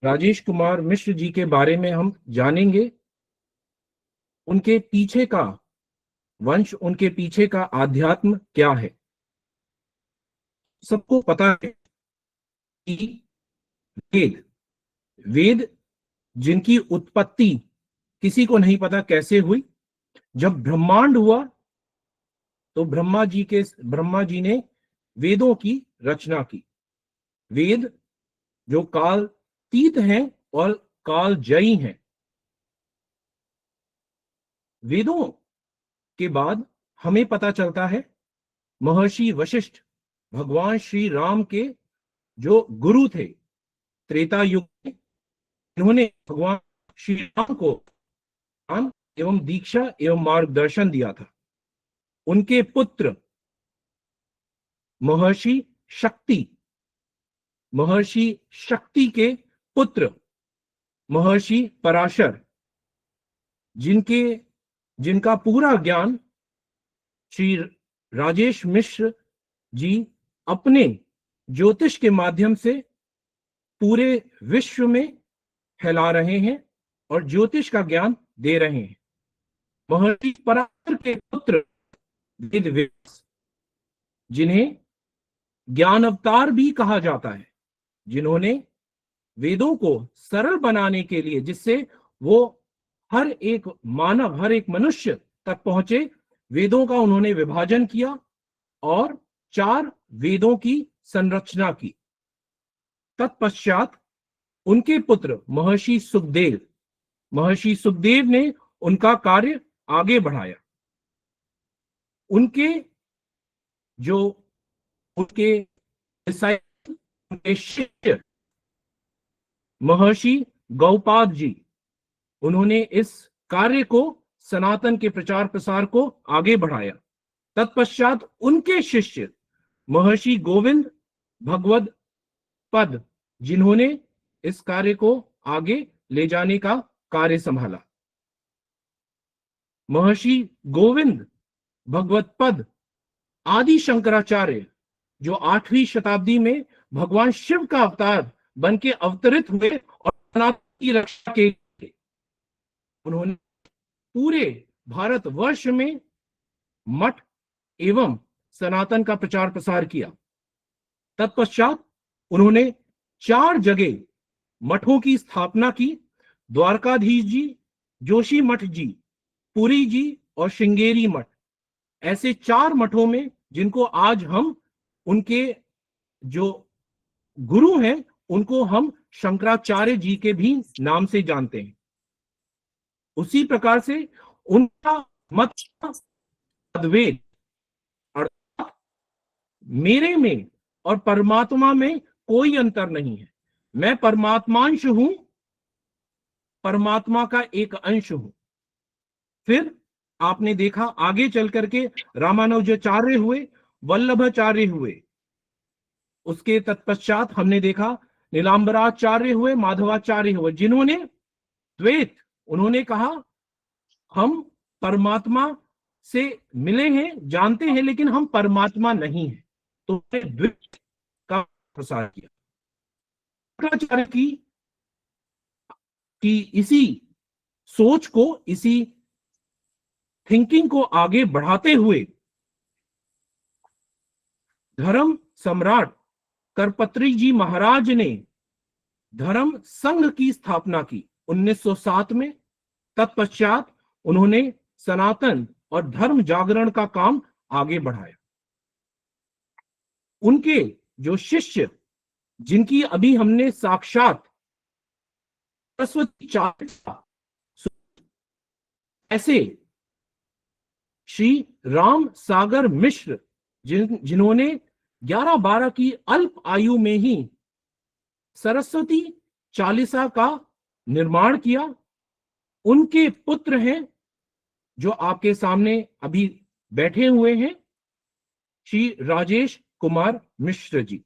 राजेश कुमार मिश्र जी के बारे में हम जानेंगे। उनके पीछे का वंश, उनके पीछे का आध्यात्म क्या है। सबको पता है कि वेद वेद जिनकी उत्पत्ति किसी को नहीं पता कैसे हुई। जब ब्रह्मांड हुआ तो ब्रह्मा जी ने वेदों की रचना की। वेद जो कालतीत हैं और कालजयी हैं। वेदों के बाद हमें पता चलता है महर्षि वशिष्ठ भगवान श्री राम के जो गुरु थे त्रेता युग में, इन्होंने भगवान श्री राम को ज्ञान एवं दीक्षा एवं मार्गदर्शन दिया था। उनके पुत्र महर्षि शक्ति महर्षि शक्ति के पुत्र महर्षि पराशर, जिनका पूरा ज्ञान श्री राजेश मिश्र जी अपने ज्योतिष के माध्यम से पूरे विश्व में फैला रहे हैं और ज्योतिष का ज्ञान दे रहे हैं। महर्षि पराशर के पुत्र वेदव्यास, जिन्हें ज्ञान अवतार भी कहा जाता है, जिन्होंने वेदों को सरल बनाने के लिए, जिससे वो हर एक मानव, हर एक मनुष्य तक पहुंचे, वेदों का उन्होंने विभाजन किया और 4 वेदों की संरचना की। तत्पश्चात उनके पुत्र महर्षि सुखदेव ने उनका कार्य आगे बढ़ाया। उनके शिष्य महर्षि गौपाद जी, उन्होंने इस कार्य को, सनातन के प्रचार प्रसार को आगे बढ़ाया। तत्पश्चात उनके शिष्य महर्षि गोविंद भगवद पद, जिन्होंने इस कार्य को आगे ले जाने का कार्य संभाला। महर्षि गोविंद भगवत पद आदि शंकराचार्य, जो 8वीं शताब्दी में भगवान शिव का अवतार बन के अवतरित हुए और सनातन की रक्षा के लिए उन्होंने पूरे भारतवर्ष में मठ एवं सनातन का प्रचार प्रसार किया। तत्पश्चात उन्होंने 4 जगह मठों की स्थापना की। द्वारकाधीश जी, जोशी मठ जी, पुरी जी और श्रृंगेरी मठ। ऐसे 4 मठों में, जिनको आज हम उनके जो गुरु हैं उनको हम शंकराचार्य जी के भी नाम से जानते हैं। उसी प्रकार से उनका मत अद्वैत, अर्थात मेरे में और परमात्मा में कोई अंतर नहीं है। मैं परमात्मांश हूं, परमात्मा का एक अंश हूं। फिर आपने देखा आगे चल करके रामानुजाचार्य हुए, वल्लभाचार्य हुए। उसके तत्पश्चात हमने देखा नीलांबराचार्य हुए, माधवाचार्य हुए, जिन्होंने द्वैत, उन्होंने कहा हम परमात्मा से मिले हैं, जानते हैं, लेकिन हम परमात्मा नहीं है। तो द्वैत का प्रसार किया। शंकराचार्य की इसी सोच को, इसी थिंकिंग को आगे बढ़ाते हुए धर्म सम्राट करपत्री जी महाराज ने धर्म संघ की स्थापना की 1907 में। तत्पश्चात उन्होंने सनातन और धर्म जागरण का काम आगे बढ़ाया। उनके जो शिष्य, जिनकी अभी हमने साक्षात सरस्वती चार्य, ऐसे श्री राम सागर मिश्र, जिन्होंने 11-12 की अल्प आयु में ही सरस्वती चालीसा का निर्माण किया। उनके पुत्र हैं जो आपके सामने अभी बैठे हुए हैं, श्री राजेश कुमार मिश्र जी।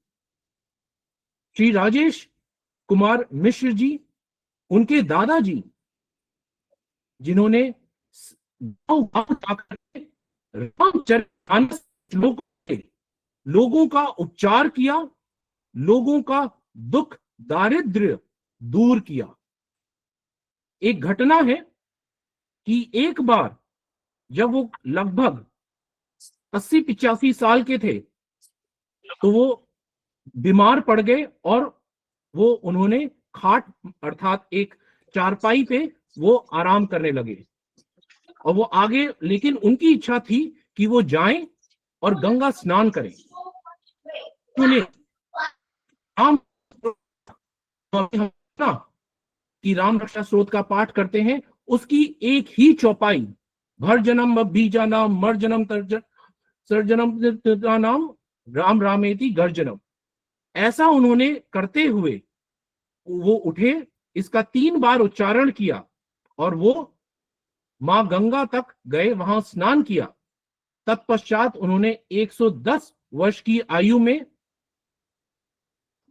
श्री राजेश कुमार मिश्र जी, उनके दादाजी, जिन्होंने रामचरितमानस लोगों का उपचार किया, लोगों का दुख दारिद्र्य दूर किया। एक घटना है कि एक बार जब वो लगभग 80-85 साल के थे तो वो बीमार पड़ गए और वो उन्होंने खाट अर्थात एक चारपाई पे वो आराम करने लगे। और वो आगे, लेकिन उनकी इच्छा थी कि वो जाएं और गंगा स्नान करें। उन्हें राम हम ना कि राम रक्षा स्तोत्र का पाठ करते हैं, उसकी एक ही चौपाई, भर जन्म बीजा नाम मर जन्म सर्जनम नाम राम रामेति गर्जनम, ऐसा उन्होंने करते हुए वो उठे, इसका 3 बार उच्चारण किया और वो मां गंगा तक गए, वहां स्नान किया। तत्पश्चात उन्होंने 110 वर्ष की आयु में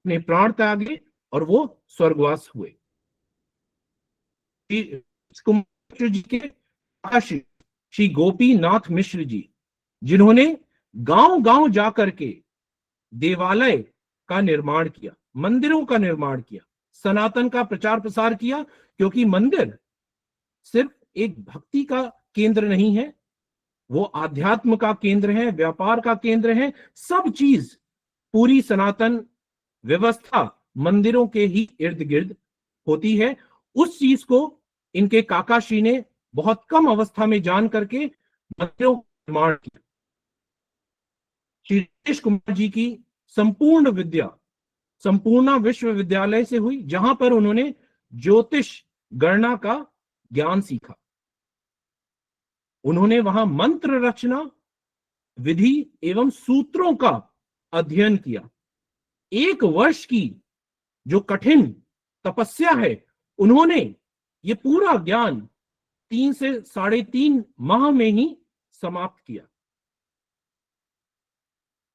अपने प्राण त्यागे और वो स्वर्गवास हुए। मिश्र जी के श्री गोपीनाथ मिश्र जी, जिन्होंने गांव गांव जाकर के देवालय का निर्माण किया, मंदिरों का निर्माण किया, सनातन का प्रचार प्रसार किया। क्योंकि मंदिर सिर्फ एक भक्ति का केंद्र नहीं है, वो आध्यात्म का केंद्र है, व्यापार का केंद्र है। सब चीज, पूरी सनातन व्यवस्था मंदिरों के ही इर्द गिर्द होती है। उस चीज को इनके काकाश्री ने बहुत कम अवस्था में जान करके मंदिरों का निर्माण किया। श्री रमेश कुमार जी की संपूर्ण विद्या संपूर्णा विश्वविद्यालय से हुई, जहां पर उन्होंने ज्योतिष गणना का ज्ञान सीखा। उन्होंने वहां मंत्र रचना, विधि एवं सूत्रों का अध्ययन किया। 1 वर्ष की जो कठिन तपस्या है, उन्होंने ये पूरा ज्ञान 3 से 3.5 माह में ही समाप्त किया।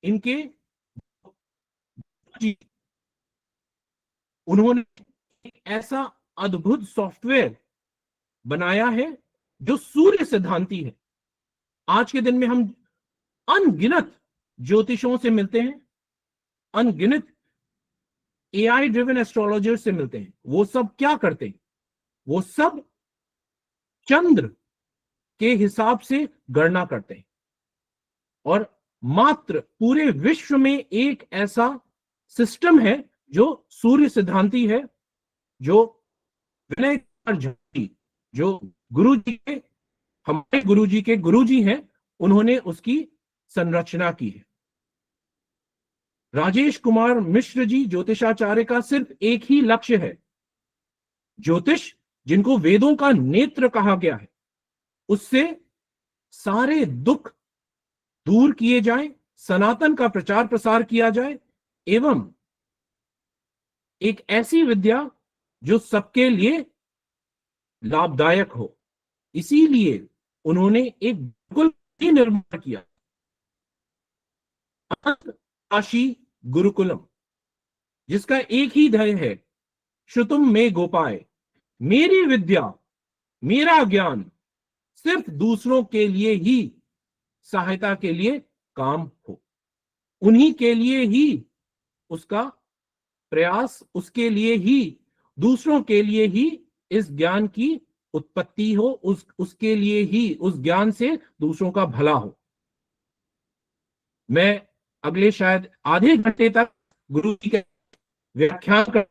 इनके जी, उन्होंने एक ऐसा अद्भुत सॉफ्टवेयर बनाया है जो सूर्य सिद्धांती है। आज के दिन में हम अनगिनत ज्योतिषों से मिलते हैं, अनगिनत एआई ड्रिवन एस्ट्रोलॉजर से मिलते हैं। वो सब क्या करते हैं? वो सब चंद्र के हिसाब से गणना करते हैं। और मात्र पूरे विश्व में एक ऐसा सिस्टम है जो सूर्य सिद्धांती है, जो विनय कुमार झा जी, जो गुरु जी के हमारे गुरु जी के गुरु जी हैं, उन्होंने उसकी संरचना की है। राजेश कुमार मिश्र जी ज्योतिषाचार्य का सिर्फ एक ही लक्ष्य है, ज्योतिष जिनको वेदों का नेत्र कहा गया है, उससे सारे दुख दूर किए जाएं, सनातन का प्रचार प्रसार किया जाए, एवं एक ऐसी विद्या जो सबके लिए लाभदायक हो। इसीलिए उन्होंने एक गुरुकुल ही निर्माण किया, काशी गुरुकुलम, जिसका एक ही ध्येय है, श्रुतुम में गोपाय, मेरी विद्या मेरा ज्ञान सिर्फ दूसरों के लिए ही सहायता के लिए काम हो, उन्हीं के लिए ही उसका प्रयास, उसके लिए ही, दूसरों के लिए ही इस ज्ञान की उत्पत्ति हो, उसके लिए ही उस ज्ञान से दूसरों का भला हो। मैं अगले शायद आधे घंटे तक गुरु जी का व्याख्यान कर,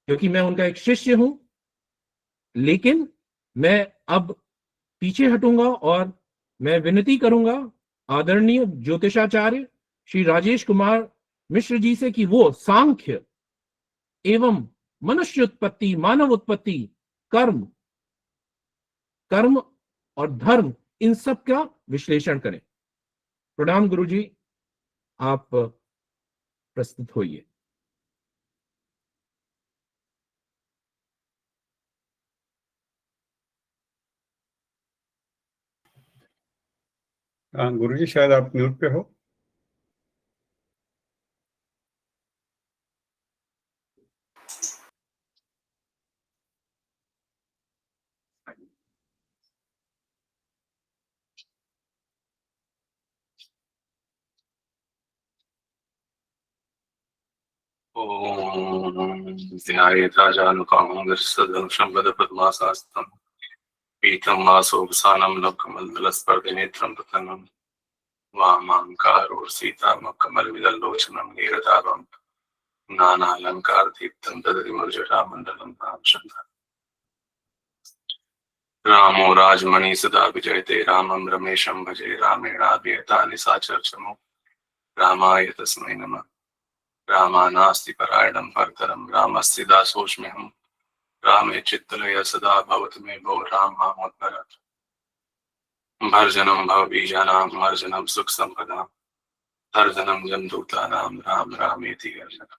क्योंकि मैं उनका एक शिष्य हूं, लेकिन मैं अब पीछे हटूंगा और मैं विनती करूंगा आदरणीय ज्योतिषाचार्य श्री राजेश कुमार मिश्र जी से कि वो सांख्य एवं मनुष्य उत्पत्ति, मानव उत्पत्ति, कर्म कर्म और धर्म, इन सब का विश्लेषण करें। प्रणाम गुरु जी, आप प्रस्तुत होइए। गुरुजी शायद आप म्यूट पे हो। ॐ ध्यायेताजानुकामं पीतं वासोपसानं लक्कमलदलस्पर्धिनेत्रं प्रतनं वामाङ्कारोर्सीतामकमलविदल्लोचनं नीरदाभं नानालङ्कारदीप्तं ददतिमर्जटामण्डलं भावशन्ता रामो राजमणि सदा विजयते रामं रमेशं भजे रामेणाभियतानि साचर्चमो रामाय तस्मै नमः रामानास्ति परायणं भर्तरं रामस्य दासोऽस्म्यहं रामे चित्तलय सदा भवतु मे भो राम मामोद्भरत् भर्जनं भवबीजानां मर्जनं सुखसम्पदां तर्जनं जमदूतानां राम रामेति गर्जनम्।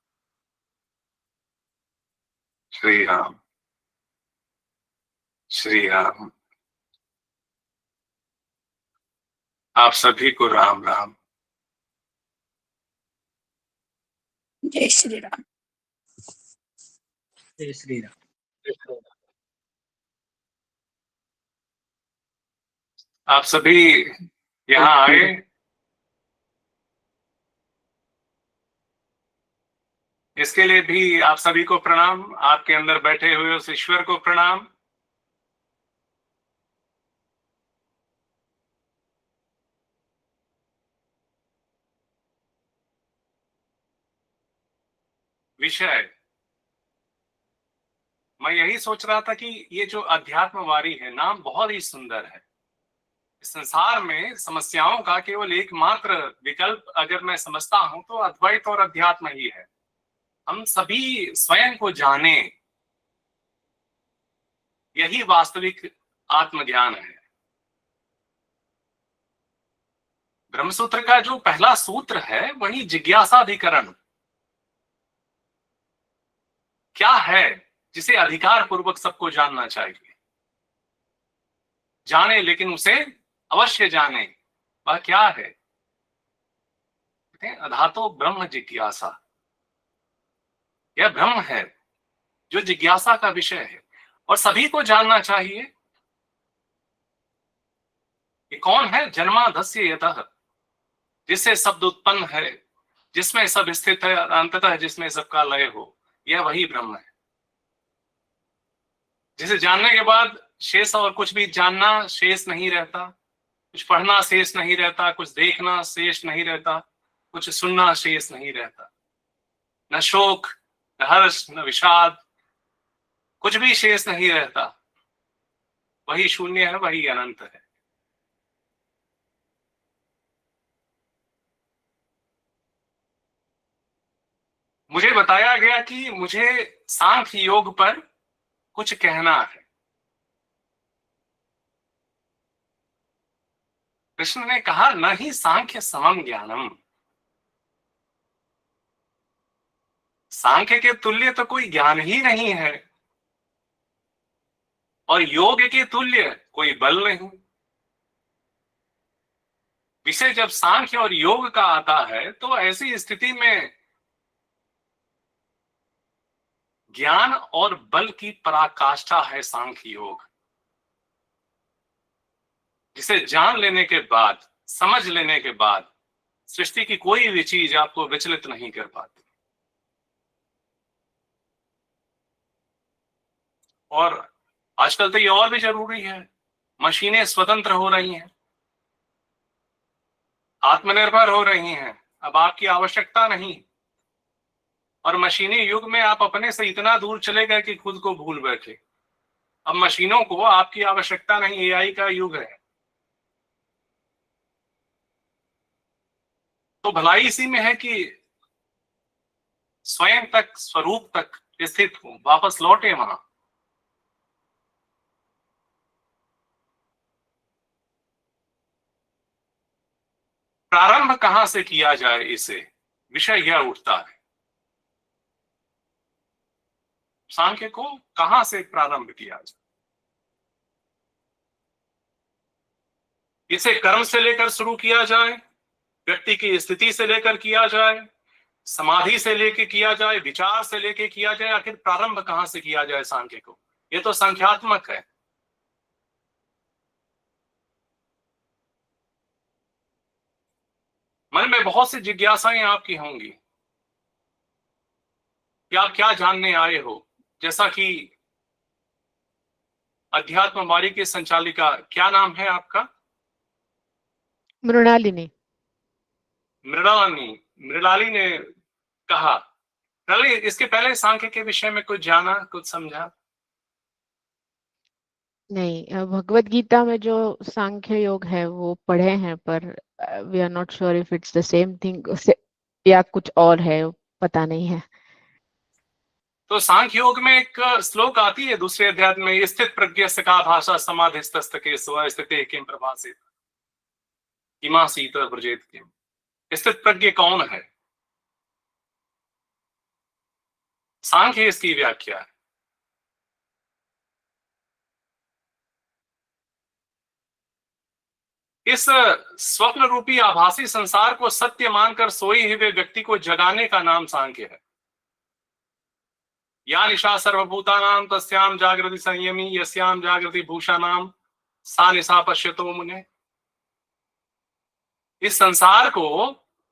श्री राम श्री राम। आप सभी को राम राम। जय श्री राम। जय श्री राम। आप सभी यहाँ आए इसके लिए भी आप सभी को प्रणाम। आपके अंदर बैठे हुए उस ईश्वर को प्रणाम। विषय मैं यही सोच रहा था कि ये जो अध्यात्मवारी है, नाम बहुत ही सुंदर है। इस संसार में समस्याओं का केवल एकमात्र विकल्प अगर मैं समझता हूं तो अद्वैत और अध्यात्म ही है। हम सभी स्वयं को जाने, यही वास्तविक आत्मज्ञान है। ब्रह्मसूत्र का जो पहला सूत्र है वही जिज्ञासाधिकरण। क्या है जिसे अधिकार पूर्वक सबको जानना चाहिए? जाने लेकिन उसे अवश्य जाने। वह क्या है? अधातो ब्रह्म जिज्ञासा। यह ब्रह्म है जो जिज्ञासा का विषय है और सभी को जानना चाहिए। ये कौन है? जन्माधस्य यतः, जिससे शब्द उत्पन्न है, जिसमें सब स्थित है, अंततः जिसमें सबका लय हो, यह वही ब्रह्म है। जिसे जानने के बाद शेष और कुछ भी जानना शेष नहीं रहता, कुछ पढ़ना शेष नहीं रहता, कुछ देखना शेष नहीं रहता, कुछ सुनना शेष नहीं रहता। न शोक, न हर्ष, न विषाद, कुछ भी शेष नहीं रहता। वही शून्य है, वही अनंत है। मुझे बताया गया कि मुझे सांख्य योग पर कुछ कहना है। कृष्ण ने कहा न ही सांख्य समम ज्ञानम। सांख्य के तुल्य तो कोई ज्ञान ही नहीं है और योग के तुल्य कोई बल नहीं। विषय जब सांख्य और योग का आता है तो ऐसी स्थिति में ज्ञान और बल की पराकाष्ठा है सांख्य योग, जिसे जान लेने के बाद, समझ लेने के बाद सृष्टि की कोई भी चीज आपको विचलित नहीं कर पाती। और आजकल तो ये और भी जरूरी है, मशीनें स्वतंत्र हो रही हैं, आत्मनिर्भर हो रही हैं। अब आपकी आवश्यकता नहीं। और मशीनी युग में आप अपने से इतना दूर चले गए कि खुद को भूल बैठे। अब मशीनों को आपकी आवश्यकता नहीं, एआई का युग है। तो भलाई इसी में है कि स्वयं तक, स्वरूप तक स्थित हो, वापस लौटे वहां। प्रारंभ कहां से किया जाए, इसे विषय यह उठता है। सांख्य को कहां से प्रारंभ किया जाए? इसे कर्म से लेकर शुरू किया जाए, व्यक्ति की स्थिति से लेकर किया जाए, समाधि से लेकर किया जाए, विचार से लेकर किया जाए? आखिर प्रारंभ कहां से किया जाए सांख्य को? ये तो संख्यात्मक है। मन में बहुत सी जिज्ञासाएं आपकी होंगी। कि आप क्या जानने आए हो। जैसा कि अध्यात्म वारी की संचालिका, क्या नाम है आपका? मृणालिनी। मृणालिनी। मृणाली ने कहा। मृणाली, इसके पहले सांख्य के विषय में कुछ जाना, कुछ समझा? नहीं, भगवत गीता में जो सांख्य योग है वो पढ़े हैं, पर we are not sure if it's the same thing या कुछ और है, पता नहीं है। तो सांख्य योग में एक श्लोक आती है दूसरे अध्याय में, स्थित प्रज्ञस्य का भाषा समाधिस्तस्तके स्व स्थिते किम प्रभासेत इमा सीत व्रजेत किम। स्थित प्रज्ञ कौन है? सांख्य इसकी व्याख्या है। इस स्वप्न रूपी आभासी संसार को सत्य मानकर सोए हुए व्यक्ति को जगाने का नाम सांख्य है। या निशा सर्वभूतानां तस्याम जागृति संयमी यस्याम जागृति भूषानाम सा निशा पश्यतो मुने। इस संसार को,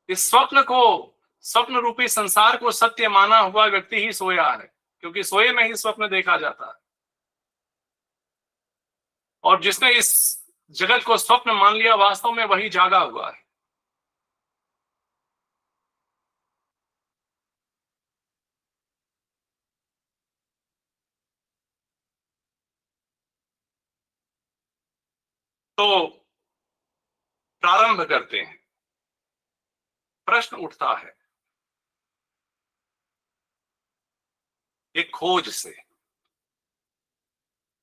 इस स्वप्न रूपी संसार को सत्य माना हुआ व्यक्ति ही सोया है, क्योंकि सोए में ही स्वप्न देखा जाता है। और जिसने इस जगत को स्वप्न मान लिया, वास्तव में वही जागा हुआ है। तो प्रारंभ करते हैं। प्रश्न उठता है एक खोज से,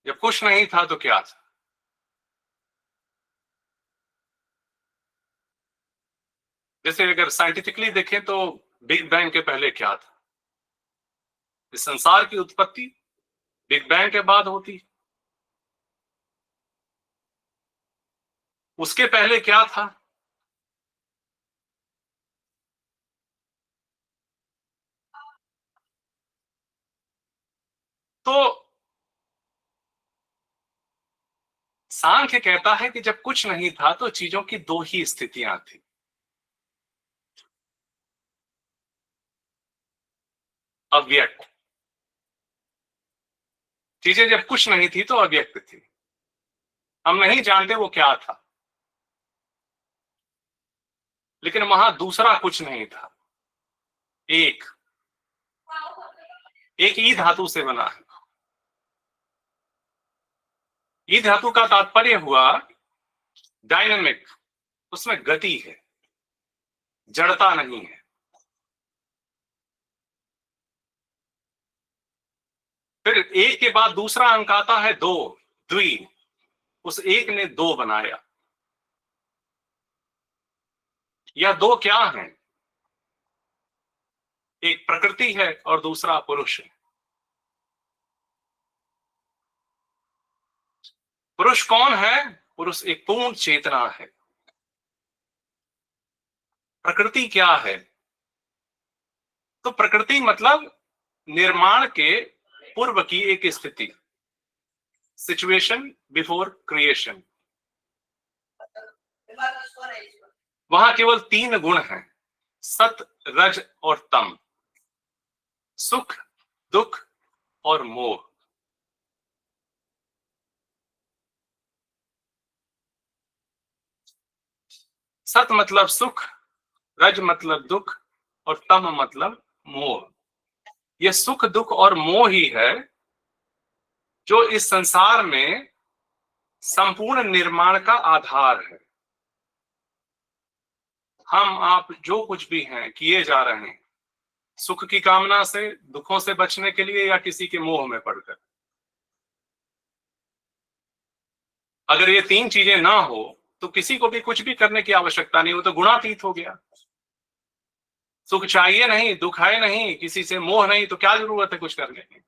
जब कुछ नहीं था तो क्या था? जैसे अगर साइंटिफिकली देखें तो बिग बैंग के पहले क्या था? इस संसार की उत्पत्ति बिग बैंग के बाद होती। उसके पहले क्या था? तो सांख्य कहता है कि जब कुछ नहीं था तो चीजों की दो ही स्थितियां थी। अव्यक्त। चीजें जब कुछ नहीं थी तो अव्यक्त थी, हम नहीं जानते वो क्या था। लेकिन वहां दूसरा कुछ नहीं था। एक ई धातु से बना है। ई धातु का तात्पर्य हुआ डायनामिक, उसमें गति है, जड़ता नहीं है। फिर एक के बाद दूसरा अंक आता है दो, द्वि। उस एक ने दो बनाया। यह दो क्या है? एक प्रकृति है और दूसरा पुरुष है। पुरुष कौन है? पुरुष एक पूर्ण चेतना है। प्रकृति क्या है? तो प्रकृति मतलब निर्माण के पूर्व की एक स्थिति, सिचुएशन बिफोर क्रिएशन। वहां केवल तीन गुण हैं, सत, रज और तम, सुख, दुख और मोह। सत मतलब सुख, रज मतलब दुख और तम मतलब मोह। यह सुख, दुख और मोह ही है जो इस संसार में संपूर्ण निर्माण का आधार है। हम आप जो कुछ भी हैं किए जा रहे हैं, सुख की कामना से, दुखों से बचने के लिए, या किसी के मोह में पड़कर। अगर ये तीन चीजें ना हो तो किसी को भी कुछ भी करने की आवश्यकता नहीं हो, तो गुणातीत हो गया। सुख चाहिए नहीं, दुख है नहीं, किसी से मोह नहीं, तो क्या जरूरत है कुछ करने की?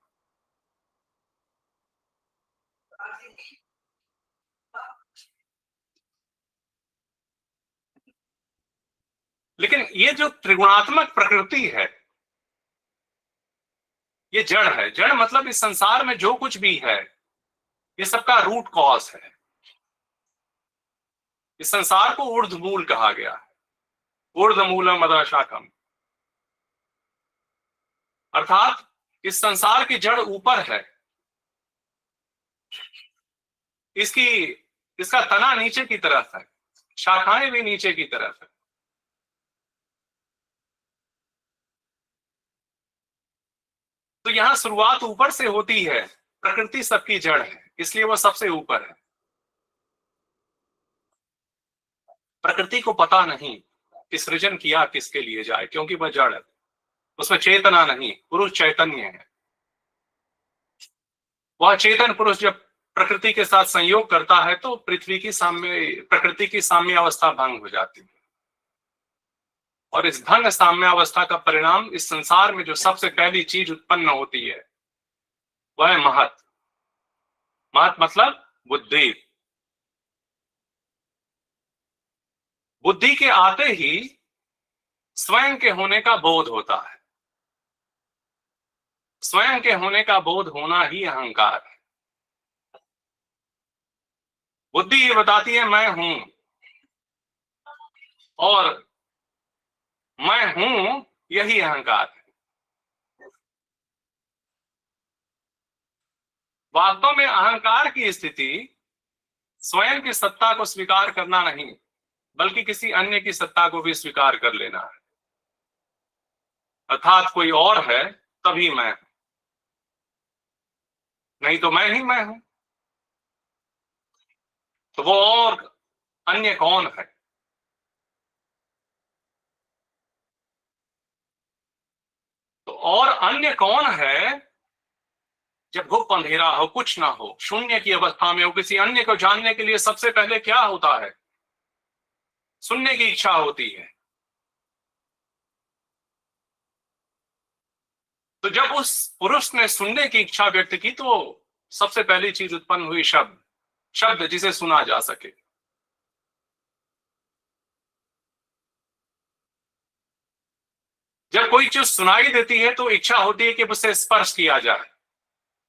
लेकिन ये जो त्रिगुणात्मक प्रकृति है, ये जड़ है। जड़ मतलब इस संसार में जो कुछ भी है, ये सबका रूट कॉज है। इस संसार को ऊर्ध्वमूल कहा गया है। ऊर्ध्वमूलम अधः शाखम। अर्थात इस संसार की जड़ ऊपर है, इसका तना नीचे की तरफ है, शाखाएं भी नीचे की तरफ है। तो यहां शुरुआत ऊपर से होती है, प्रकृति सबकी जड़ है, इसलिए वह सबसे ऊपर है। प्रकृति को पता नहीं कि सृजन किया किसके लिए जाए, क्योंकि वह जड़ है, उसमें चेतना नहीं, पुरुष चैतन्य है। वह चेतन पुरुष जब प्रकृति के साथ संयोग करता है तो प्रकृति की साम्य अवस्था भंग हो जाती है, और इस भंग साम्य अवस्था का परिणाम इस संसार में जो सबसे पहली चीज उत्पन्न होती है वह है महत। महत मतलब बुद्धि। बुद्धि के आते ही स्वयं के होने का बोध होता है। स्वयं के होने का बोध होना ही अहंकार है। बुद्धि ये बताती है मैं हूं, और मैं हूं यही अहंकार है। वास्तव में अहंकार की स्थिति स्वयं की सत्ता को स्वीकार करना नहीं, बल्कि किसी अन्य की सत्ता को भी स्वीकार कर लेना है। अर्थात कोई और है तभी मैं हूं, नहीं तो मैं ही मैं हूं। तो वो और अन्य कौन है? तो और अन्य कौन है जब घुप अंधेरा हो, कुछ ना हो, शून्य की अवस्था में हो, किसी अन्य को जानने के लिए सबसे पहले क्या होता है? सुनने की इच्छा होती है। तो जब उस पुरुष ने सुनने की इच्छा व्यक्त की तो सबसे पहली चीज उत्पन्न हुई शब्द, शब्द जिसे सुना जा सके। जब कोई चीज सुनाई देती है तो इच्छा होती है कि उसे स्पर्श किया जाए,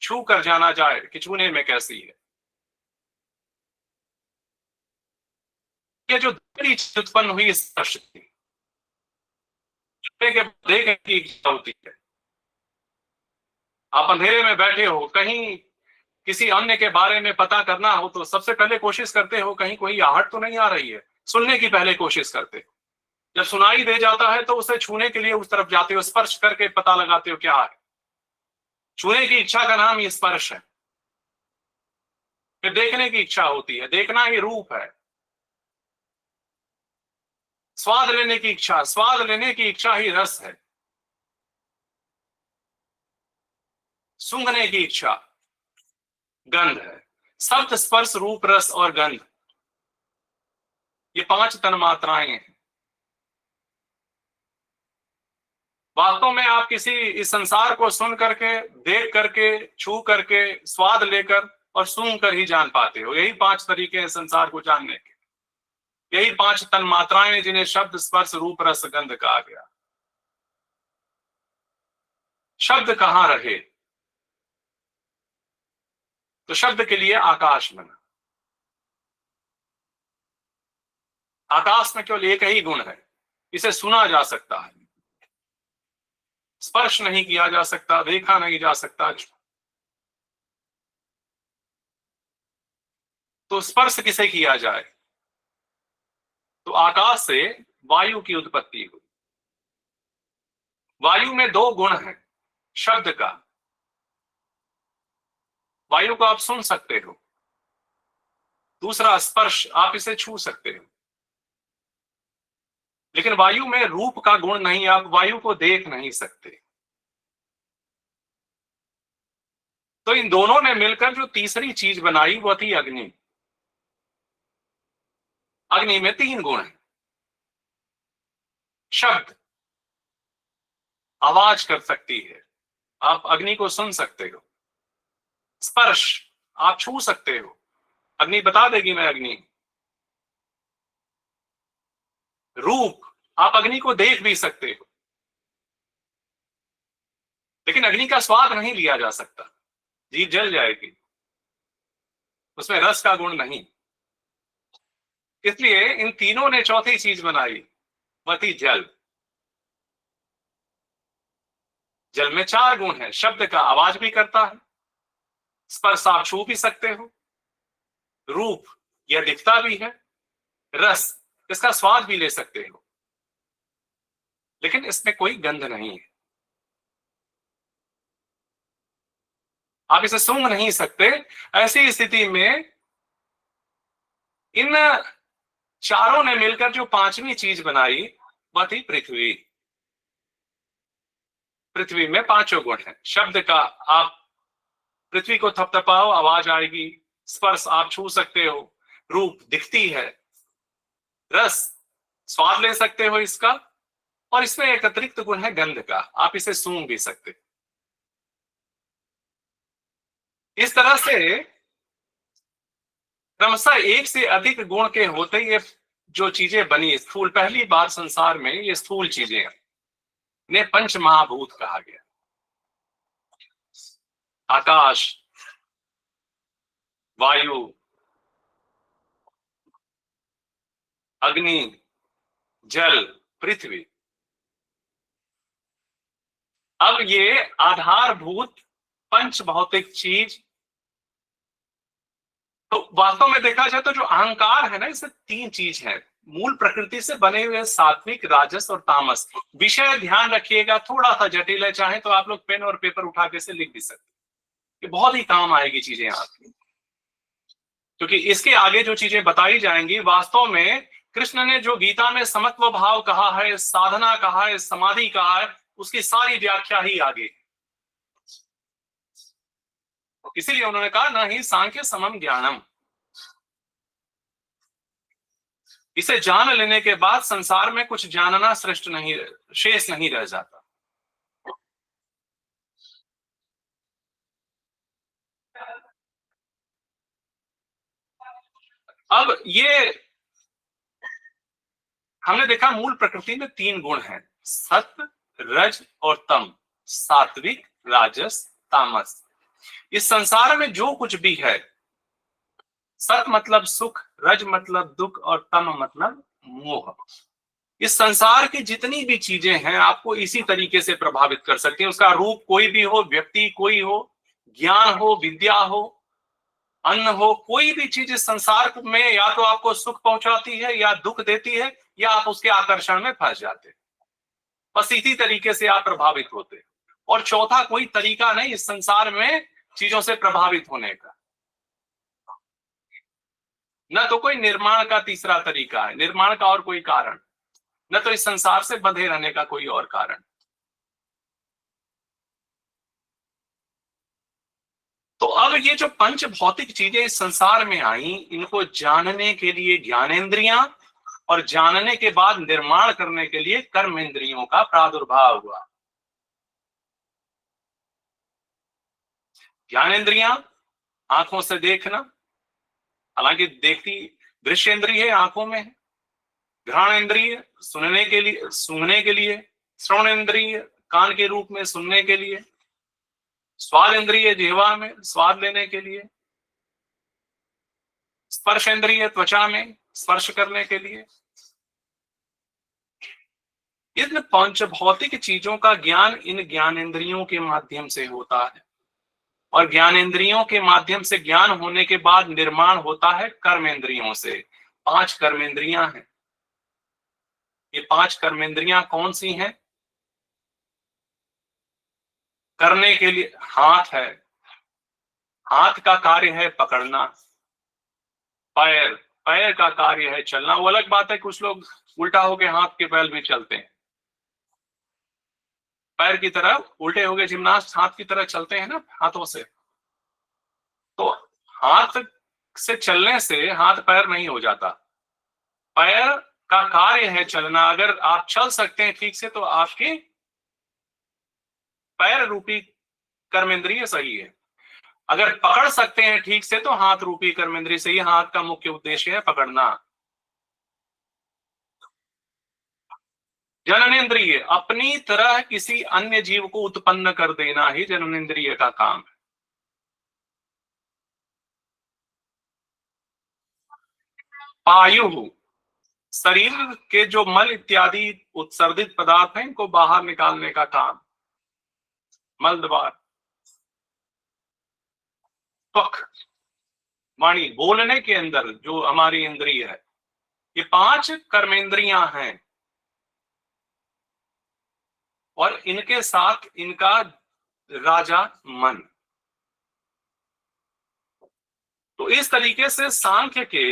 छू कर जाना जाए कि छूने में कैसी है। ये जो दूसरी चीज उत्पन्न हुई स्पर्श की, देखने की इच्छा होती है। आप अंधेरे में बैठे हो, कहीं किसी अन्य के बारे में पता करना हो तो सबसे पहले कोशिश करते हो कहीं कोई आहट तो नहीं आ रही है, सुनने की पहले कोशिश करते हो। जब सुनाई दे जाता है तो उसे छूने के लिए उस तरफ जाते हो, स्पर्श करके पता लगाते हो क्या है। छूने की इच्छा का नाम ही स्पर्श है। फिर देखने की इच्छा होती है, देखना ही रूप है। स्वाद लेने की इच्छा, स्वाद लेने की इच्छा ही रस है। सूंघने की इच्छा गंध है। शब्द, स्पर्श, रूप, रस और गंध, ये 5 तन्मात्राएं हैं। वास्तव में आप किसी इस संसार को सुन करके, देख करके, छू करके, स्वाद लेकर और सूंघ कर ही जान पाते हो। यही 5 तरीके हैं संसार को जानने के। यही 5 तन्मात्राएं जिन्हें शब्द, स्पर्श, रूप, रस, गंध कहा गया। शब्द कहां रहे? तो शब्द के लिए आकाश बना। आकाश में केवल एक ही गुण है, इसे सुना जा सकता है, स्पर्श नहीं किया जा सकता, देखा नहीं जा सकता। तो स्पर्श किसे किया जाए? तो आकाश से वायु की उत्पत्ति हुई। वायु में 2 गुण हैं शब्द का। वायु को आप सुन सकते हो, दूसरा स्पर्श, आप इसे छू सकते हो। लेकिन वायु में रूप का गुण नहीं, आप वायु को देख नहीं सकते। तो इन दोनों ने मिलकर जो तीसरी चीज बनाई वो थी अग्नि। अग्नि में 3 गुण हैं। शब्द आवाज कर सकती है, आप अग्नि को सुन सकते हो। स्पर्श, आप छू सकते हो, अग्नि बता देगी मैं अग्नि। रूप, आप अग्नि को देख भी सकते हो, लेकिन अग्नि का स्वाद नहीं लिया जा सकता, जीभ जल जाएगी, उसमें रस का गुण नहीं। इसलिए इन तीनों ने चौथी चीज बनाई, वह थी जल। जल में 4 गुण हैं। शब्द का आवाज भी करता है, स्पर्श आप छू भी सकते हो, रूप यह दिखता भी है, रस इसका स्वाद भी ले सकते हो, लेकिन इसमें कोई गंध नहीं है। आप इसे सूंघ नहीं सकते। ऐसी स्थिति में इन चारों ने मिलकर जो 5वीं चीज बनाई वह थी पृथ्वी। पृथ्वी में 5 गुण हैं। शब्द का आप पृथ्वी को थपथपाओ, आवाज आएगी, स्पर्श आप छू सकते हो, रूप दिखती है, रस स्वाद ले सकते हो इसका, और इसमें एक अतिरिक्त गुण है गंध का, आप इसे सूंघ भी सकते। इस तरह से क्रमशः 1 से अधिक गुण के होते ये जो चीजें बनी स्थूल, पहली बार संसार में ये स्थूल चीजें ने पंच महाभूत कहा गया। आकाश, वायु, अग्नि, जल, पृथ्वी। अब ये आधारभूत पंच भौतिक चीज, तो वास्तव में देखा जाए तो जो अहंकार है ना, इससे 3 चीज है। मूल प्रकृति से बने हुए सात्विक, राजस और तामस। विषय ध्यान रखिएगा, थोड़ा सा जटिल है, चाहे तो आप लोग पेन और पेपर उठा के इसे लिख भी सकते, ये बहुत ही काम आएगी चीजें आपकी, क्योंकि इसके आगे जो चीजें बताई जाएंगी वास्तव में कृष्ण ने जो गीता में समत्व भाव कहा है, साधना कहा है, समाधि कहा है, उसकी सारी व्याख्या ही आगे। इसीलिए उन्होंने कहा न ही सांख्य समम ज्ञानम। इसे जान लेने के बाद संसार में कुछ जानना श्रेष्ठ नहीं, शेष नहीं रह जाता। अब ये हमने देखा मूल प्रकृति में 3 गुण हैं, सत्व, रज और तम, सात्विक, राजस, तामस। इस संसार में जो कुछ भी है, सत मतलब सुख, रज मतलब दुख और तम मतलब मोह। इस संसार की जितनी भी चीजें हैं आपको इसी तरीके से प्रभावित कर सकती हैं। उसका रूप कोई भी हो, व्यक्ति कोई हो, ज्ञान हो, विद्या हो, अन्न हो, कोई भी चीज इस संसार में या तो आपको सुख पहुंचाती है या दुख देती है, या आप उसके आकर्षण में फंस जाते। बस इसी तरीके से आप प्रभावित होते। और चौथा कोई तरीका नहीं इस संसार में चीजों से प्रभावित होने का। न तो कोई निर्माण का तीसरा तरीका है, निर्माण का और कोई कारण, न तो इस संसार से बंधे रहने का कोई और कारण। तो अब ये जो पंच भौतिक चीजें इस संसार में आई, इनको जानने के लिए ज्ञानेंद्रियां, और जानने के बाद निर्माण करने के लिए कर्मेंद्रियों का प्रादुर्भाव हुआ। ज्ञानेंद्रियां आंखों से देखना, हालांकि देखती दृश्येंद्रिय आंखों में है, घ्राणेंद्रिय सुनने के लिए, सूंघने के लिए, श्रवणेंद्रिय कान के रूप में सुनने के लिए, स्वाद इंद्रिय जिह्वा में स्वाद लेने के लिए, स्पर्शेंद्रिय त्वचा में स्पर्श करने के लिए। इन पंच भौतिक चीजों का ज्ञान इन ज्ञानेंद्रियों के माध्यम से होता है, और ज्ञानेंद्रियों के माध्यम से ज्ञान होने के बाद निर्माण होता है कर्मेंद्रियों से। 5 कर्मेंद्रियां हैं। ये 5 कर्मेंद्रियां कौन सी हैं? करने के लिए हाथ है, हाथ का कार्य है पकड़ना। पैर, पैर का कार्य है चलना। वो अलग बात है, कुछ लोग उल्टा होके हाथ के पैर भी चलते हैं, पैर की तरह उल्टे हो गए जिम्नास्ट हाथ की तरह चलते हैं ना हाथों से। तो हाथ से चलने से हाथ पैर नहीं हो जाता, पैर का कार्य है चलना। अगर आप चल सकते हैं ठीक से तो आपके पैर रूपी कर्मेंद्रिय सही है। अगर पकड़ सकते हैं ठीक से तो हाथ रूपी कर्मेंद्रिय सही है। हाथ का मुख्य उद्देश्य है पकड़ना। जननेंद्रिय अपनी तरह किसी अन्य जीव को उत्पन्न कर देना ही जननेंद्रिय का काम है। पायु शरीर के जो मल इत्यादि उत्सर्जित पदार्थ हैं इनको बाहर निकालने का काम। मलद्वार, त्वक, वाणी, बोलने के अंदर जो हमारी इंद्रिय है, ये 5 कर्मेंद्रियां हैं और इनके साथ इनका राजा मन। तो इस तरीके से सांख्य के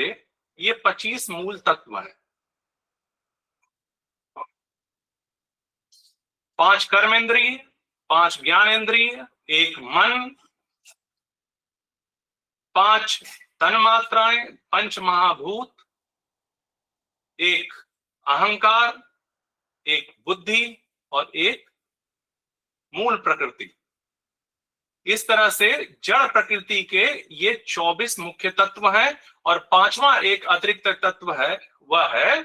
ये 25 मूल तत्व हैं। 5 कर्मेंद्रिय, 5 ज्ञानेंद्रिय, 1 मन, 5 तन्मात्राएं, 5 महाभूत, 1 अहंकार, 1 बुद्धि और 1 मूल प्रकृति। इस तरह से जड़ प्रकृति के ये 24 मुख्य तत्व हैं और 5वां एक अतिरिक्त तत्व है, वह है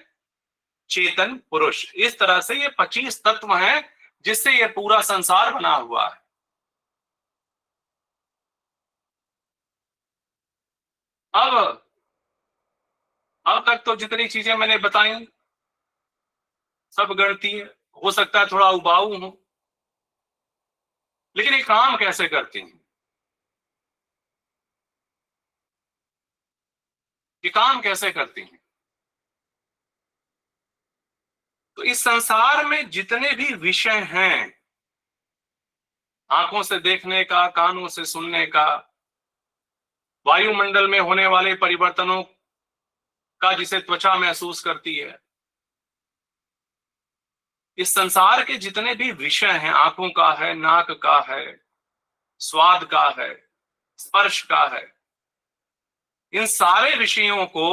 चेतन पुरुष। इस तरह से ये 25 तत्व हैं जिससे ये पूरा संसार बना हुआ है। अब तक तो जितनी चीजें मैंने बताई सब गणतीय, हो सकता है थोड़ा उबाऊ हो, लेकिन ये काम कैसे करती हैं? ये काम कैसे करती हैं? तो इस संसार में जितने भी विषय हैं, आंखों से देखने का, कानों से सुनने का, वायुमंडल में होने वाले परिवर्तनों का जिसे त्वचा महसूस करती है, इस संसार के जितने भी विषय हैं, आंखों का है, नाक का है, स्वाद का है, स्पर्श का है, इन सारे विषयों को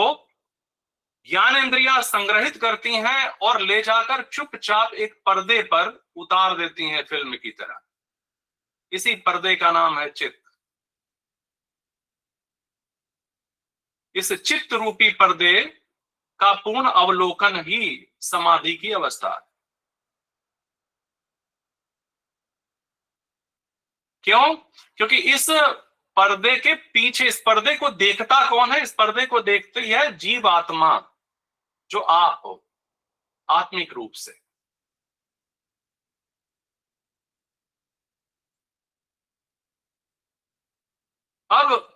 ज्ञानेंद्रियां संग्रहित करती हैं और ले जाकर चुपचाप एक पर्दे पर उतार देती हैं फिल्म की तरह। इसी पर्दे का नाम है चित्त। इस चित्त रूपी पर्दे का पूर्ण अवलोकन ही समाधि की अवस्था है। क्यों? क्योंकि इस पर्दे के पीछे, इस पर्दे को देखता कौन है? इस पर्दे को देखती है जीव आत्मा, जो आप हो आत्मिक रूप से। अब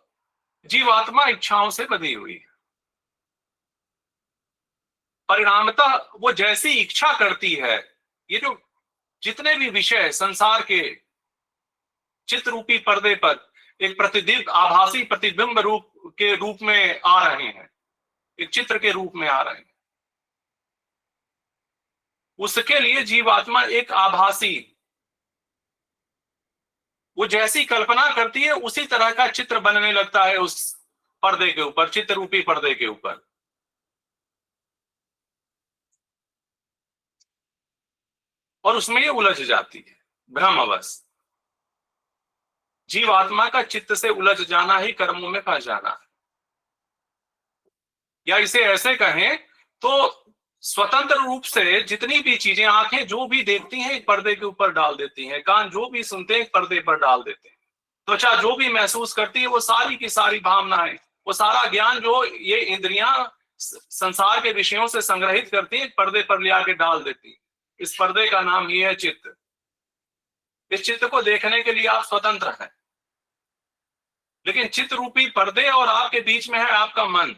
जीवात्मा इच्छाओं से बंधी हुई है। परिणामतः वो जैसी इच्छा करती है, ये जो जितने भी विषय संसार के चित्त रूपी पर्दे पर एक प्रतिबिंब, आभासी प्रतिबिंब रूप में आ रहे हैं, एक चित्र के रूप में आ रहे हैं, उसके लिए जीवात्मा एक आभासी, वो जैसी कल्पना करती है उसी तरह का चित्र बनने लगता है उस पर्दे के ऊपर, चित्र रूपी पर्दे के ऊपर। और उसमें ये उलझ जाती है भ्रमवश। जीवात्मा का चित्त से उलझ जाना ही कर्मों में फंस जाना है। या इसे ऐसे कहें तो स्वतंत्र रूप से जितनी भी चीजें, आंखें जो भी देखती हैं एक पर्दे के ऊपर डाल देती हैं, कान जो भी सुनते हैं एक पर्दे पर डाल देते हैं, त्वचा जो भी महसूस करती है वो सारी की सारी भावनाएं, वो सारा ज्ञान जो ये इंद्रियां संसार के विषयों से संग्रहित करती हैं, पर्दे पर ले आके डाल देती है। इस पर्दे का नाम ही है चित्त। इस चित्त को देखने के लिए आप स्वतंत्र हैं, लेकिन चित्त रूपी पर्दे और आपके बीच में है आपका मन।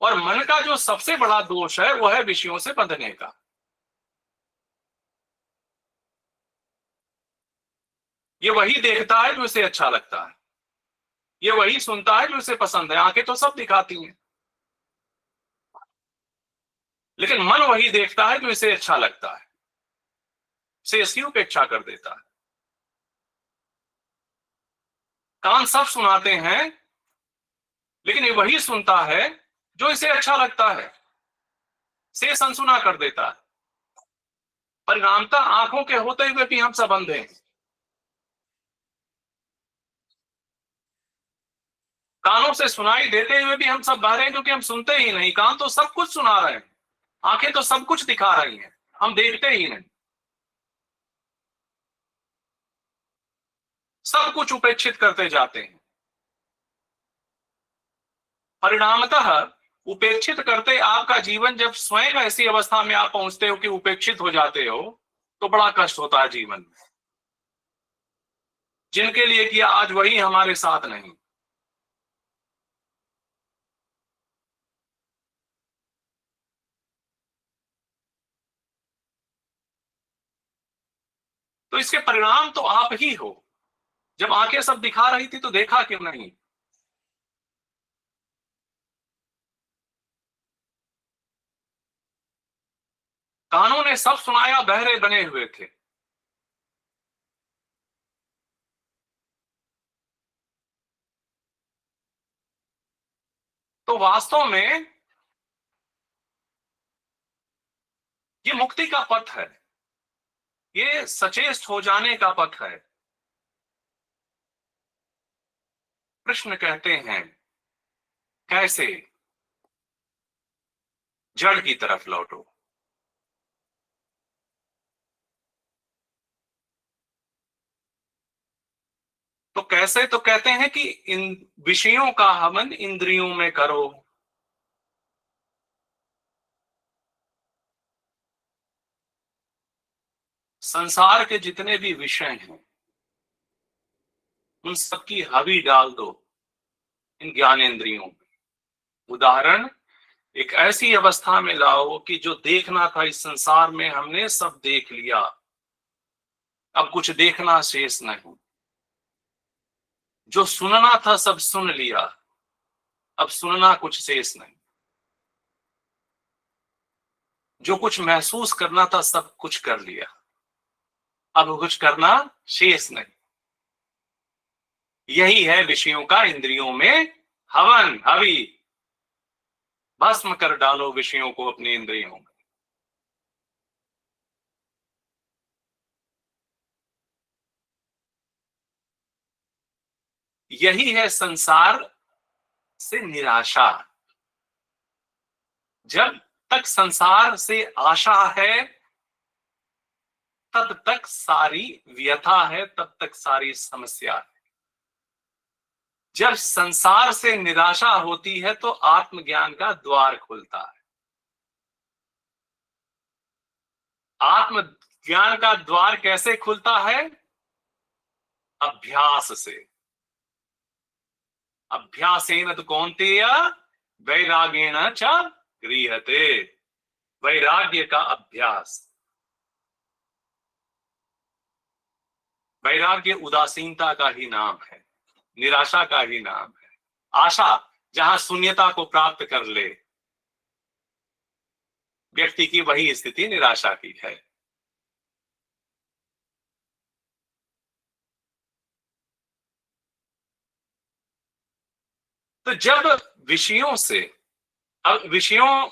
और मन का जो सबसे बड़ा दोष है वो है विषयों से बंधने का। ये वही देखता है जो इसे अच्छा लगता है, ये वही सुनता है जो इसे पसंद है। आंखें तो सब दिखाती हैं, लेकिन मन वही देखता है जो इसे अच्छा लगता है, इसे इसकी उपेक्षा कर देता है। कान सब सुनाते हैं, लेकिन ये वही सुनता है जो इसे अच्छा लगता है, शेष अनसुना कर देता है। परिणामतः आंखों के होते हुए भी हम सब अंधे हैं। कानों से सुनाई देते हुए भी हम सब बहरे हैं, क्योंकि हम सुनते ही नहीं। कान तो सब कुछ सुना रहे हैं, आंखें तो सब कुछ दिखा रही हैं, हम देखते ही नहीं। सब कुछ उपेक्षित करते जाते हैं। परिणामतः उपेक्षित करते आपका जीवन, जब स्वयं ऐसी अवस्था में आप पहुंचते हो कि उपेक्षित हो जाते हो, तो बड़ा कष्ट होता है जीवन में। जिनके लिए किया आज वही हमारे साथ नहीं। तो इसके परिणाम तो आप ही हो। जब आंखें सब दिखा रही थी तो देखा क्यों नहीं? कानों ने सब सुनाया, बहरे बने हुए थे। तो वास्तव में ये मुक्ति का पथ है, ये सचेष्ट हो जाने का पथ है। कृष्ण कहते हैं कैसे? जड़ की तरफ लौटो। तो कैसे? तो कहते हैं कि इन विषयों का हवन इंद्रियों में करो। संसार के जितने भी विषय हैं उन सबकी हवी डाल दो इन ज्ञानेंद्रियों में। उदाहरण, एक ऐसी अवस्था में लाओ कि जो देखना था इस संसार में हमने सब देख लिया, अब कुछ देखना शेष नहीं। जो सुनना था सब सुन लिया, अब सुनना कुछ शेष नहीं। जो कुछ महसूस करना था सब कुछ कर लिया, अब कुछ करना शेष नहीं। यही है विषयों का इंद्रियों में हवन, हवि। भस्म कर डालो विषयों को अपनी इंद्रियों में। यही है संसार से निराशा। जब तक संसार से आशा है तब तक सारी व्यथा है, तब तक सारी समस्या है। जब संसार से निराशा होती है तो आत्मज्ञान का द्वार खुलता है। आत्मज्ञान का द्वार कैसे खुलता है? अभ्यास से। अभ्यासेन तु कौन्तेय वैराग्येण च गृह्यते। वैराग्य का अभ्यास। वैराग्य उदासीनता का ही नाम है, निराशा का ही नाम है। आशा जहां शून्यता को प्राप्त कर ले व्यक्ति की, वही स्थिति निराशा की है। तो जब विषयों से, अब विषयों,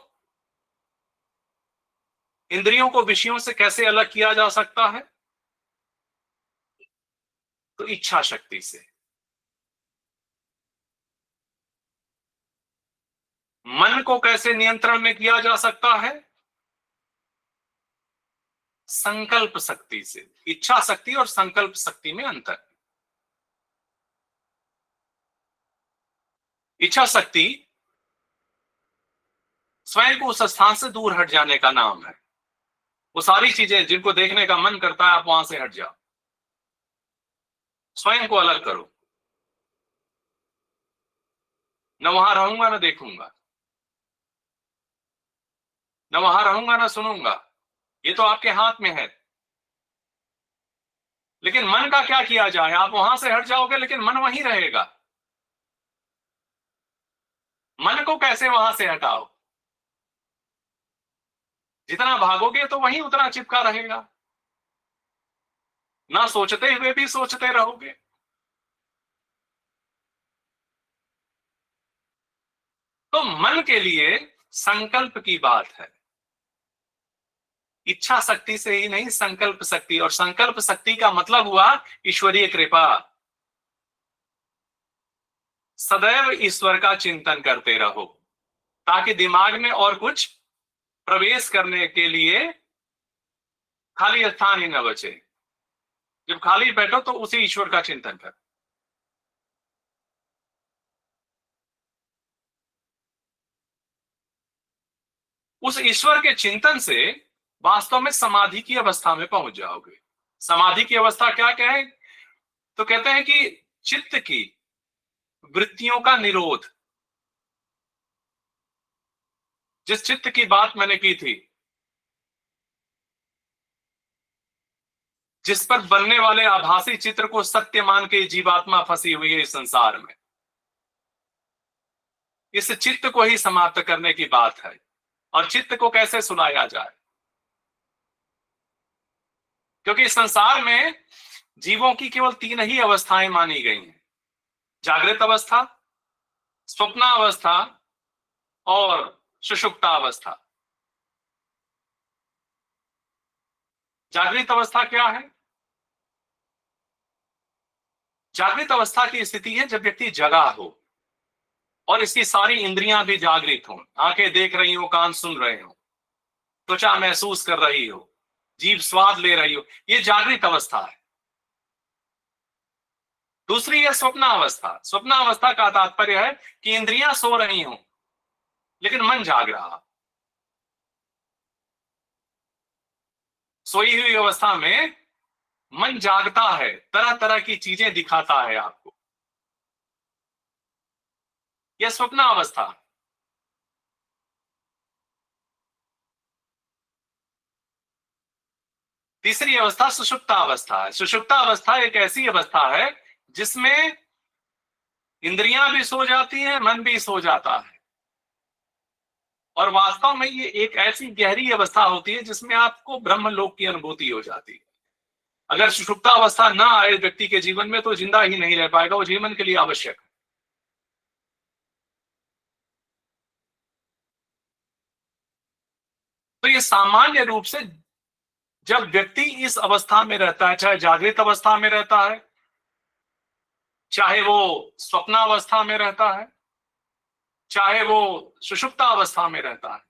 इंद्रियों को विषयों से कैसे अलग किया जा सकता है? तो इच्छा शक्ति से। मन को कैसे नियंत्रण में किया जा सकता है? संकल्प शक्ति से। इच्छा शक्ति और संकल्प शक्ति में अंतर। इच्छा शक्ति स्वयं को उस स्थान से दूर हट जाने का नाम है। वो सारी चीजें जिनको देखने का मन करता है आप वहां से हट जाओ, स्वयं को अलग करो। न वहां रहूंगा न देखूंगा, न वहां रहूंगा न सुनूंगा, ये तो आपके हाथ में है। लेकिन मन का क्या किया जाए? आप वहां से हट जाओगे लेकिन मन वहीं रहेगा। मन को कैसे वहां से हटाओ? जितना भागोगे तो वहीं उतना चिपका रहेगा, ना सोचते हुए भी सोचते रहोगे। तो मन के लिए संकल्प की बात है। इच्छा शक्ति से ही नहीं, संकल्प शक्ति। और संकल्प शक्ति का मतलब हुआ ईश्वरीय कृपा। सदैव ईश्वर का चिंतन करते रहो ताकि दिमाग में और कुछ प्रवेश करने के लिए खाली स्थान ही न बचे। जब खाली बैठो तो उसी ईश्वर का चिंतन करो। उस ईश्वर के चिंतन से वास्तव में समाधि की अवस्था में पहुंच जाओगे। समाधि की अवस्था क्या है? तो कहते हैं कि चित्त की वृत्तियों का निरोध। जिस चित्त की बात मैंने की थी, जिस पर बनने वाले आभासी चित्र को सत्य मान के जीवात्मा फंसी हुई है इस संसार में, इस चित्त को ही समाप्त करने की बात है। और चित्त को कैसे सुलाया जाए? क्योंकि इस संसार में जीवों की केवल 3 ही अवस्थाएं मानी गई हैं: जागृत अवस्था, स्वप्नावस्था और सुषुप्तावस्था। जागृत अवस्था क्या है? जागृत अवस्था की स्थिति है जब व्यक्ति जगा हो और इसकी सारी इंद्रियां भी जागृत हो। आंखें देख रही हो, कान सुन रहे हो, त्वचा महसूस कर रही हो, जीभ स्वाद ले रही हो। ये जागृत अवस्था है। दूसरी है स्वप्नावस्था। स्वप्नावस्था का तात्पर्य है कि इंद्रियां सो रही हो लेकिन मन जाग रहा। सोई हुई अवस्था में मन जागता है, तरह तरह की चीजें दिखाता है आपको। यह स्वप्नावस्था। तीसरी अवस्था सुषुप्तावस्था है। सुषुप्तावस्था एक ऐसी अवस्था है जिसमें इंद्रियां भी सो जाती हैं, मन भी सो जाता है। और वास्तव में ये एक ऐसी गहरी अवस्था होती है जिसमें आपको ब्रह्मलोक की अनुभूति हो जाती है। अगर सुषुप्तावस्था ना आए व्यक्ति के जीवन में तो जिंदा ही नहीं रह पाएगा, वो जीवन के लिए आवश्यक है। तो ये सामान्य रूप से जब व्यक्ति इस अवस्था में रहता है, चाहे जागृत अवस्था में रहता है, चाहे वो स्वप्नावस्था में रहता है, चाहे वो सुषुप्तावस्था में रहता है,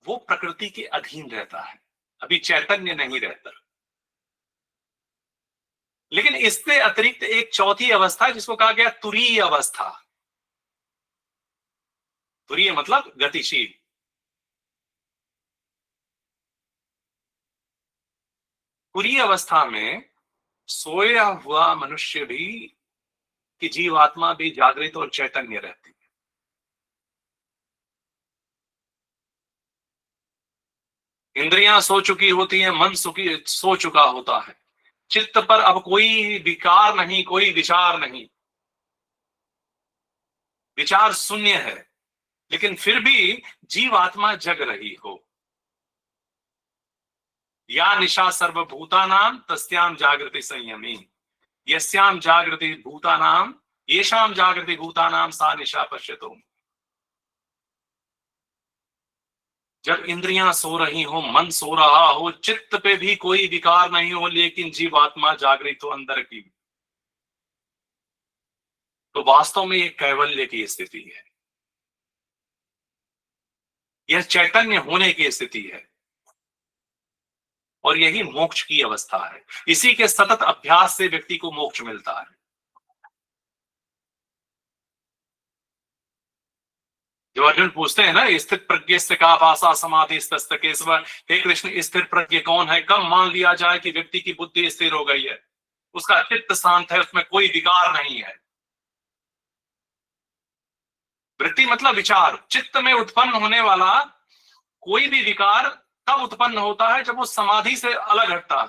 वो प्रकृति के अधीन रहता है, अभी चैतन्य नहीं रहता। लेकिन इससे अतिरिक्त एक चौथी अवस्था है जिसको कहा गया तुरीय अवस्था। तुरीय मतलब गतिशील। तुरीय अवस्था में सोया हुआ मनुष्य भी, कि जीवात्मा भी जागृत और चैतन्य रहती है। इंद्रियां सो चुकी होती हैं, मन सो चुका होता है। चित्त पर अब कोई विकार नहीं, कोई विचार नहीं, विचार शून्य है। लेकिन फिर भी जीवात्मा जग रही हो। या निशा सर्वभूतानां तस्याम जागृति संयमी, यस्याम जागृति भूतानां येषाम जागृति भूतानां सा निशा पश्यतो। जब इंद्रियां सो रही हो, मन सो रहा हो, चित्त पे भी कोई विकार नहीं हो, लेकिन जीवात्मा जागृत हो अंदर की, तो वास्तव में एक कैवल्य की स्थिति है। यह चैतन्य होने की स्थिति है और यही मोक्ष की अवस्था है। इसी के सतत अभ्यास से व्यक्ति को मोक्ष मिलता है। जो अर्जुन पूछते हैं ना, स्थित प्रज्ञ से का भाषा समाधि स्तस्त केशव, हे कृष्ण स्थिर प्रज्ञ कौन है? कब मान लिया जाए कि व्यक्ति की बुद्धि स्थिर हो गई है, उसका चित्त शांत है, उसमें कोई विकार नहीं है। वृत्ति मतलब विचार। चित्त में उत्पन्न होने वाला कोई भी विकार तब उत्पन्न होता है जब वो समाधि से अलग हटता है।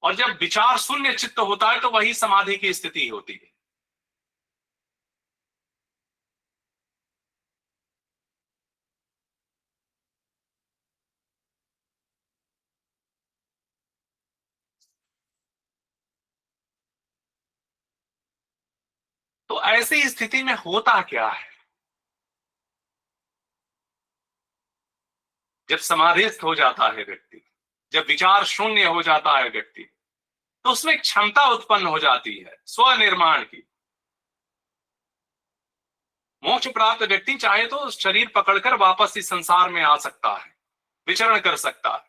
और जब विचार शून्य चित्त होता है तो वही समाधि की स्थिति होती है। तो ऐसी स्थिति में होता क्या है? जब समाधिस्थ हो जाता है व्यक्ति, जब विचार शून्य हो जाता है व्यक्ति, तो उसमें एक क्षमता उत्पन्न हो जाती है स्वनिर्माण की। मोक्ष प्राप्त व्यक्ति चाहे तो शरीर पकड़कर वापस इस संसार में आ सकता है, विचरण कर सकता है।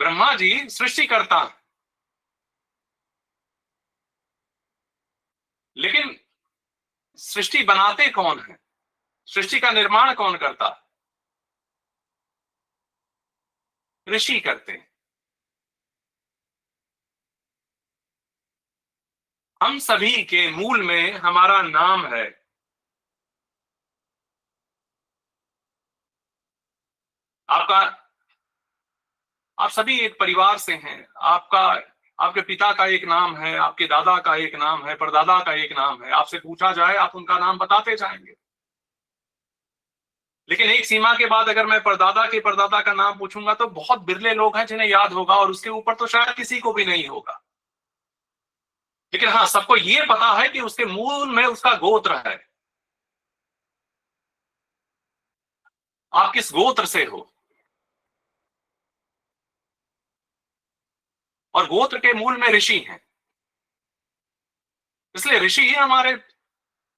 ब्रह्मा जी सृष्टिकर्ता हैं, लेकिन सृष्टि बनाते कौन है? सृष्टि का निर्माण कौन करता है? ऋषि करते हैं। हम सभी के मूल में हमारा नाम है। आप सभी एक परिवार से हैं। आपके पिता का एक नाम है, आपके दादा का एक नाम है, परदादा का एक नाम है। आपसे पूछा जाए आप उनका नाम बताते जाएंगे, लेकिन एक सीमा के बाद अगर मैं परदादा का नाम पूछूंगा तो बहुत बिरले लोग हैं जिन्हें याद होगा, और उसके ऊपर तो शायद किसी को भी नहीं होगा। लेकिन हाँ, सबको ये पता है कि उसके मूल में उसका गोत्र है। आप किस गोत्र से हो? और गोत्र के मूल में ऋषि हैं, इसलिए ऋषि ही हमारे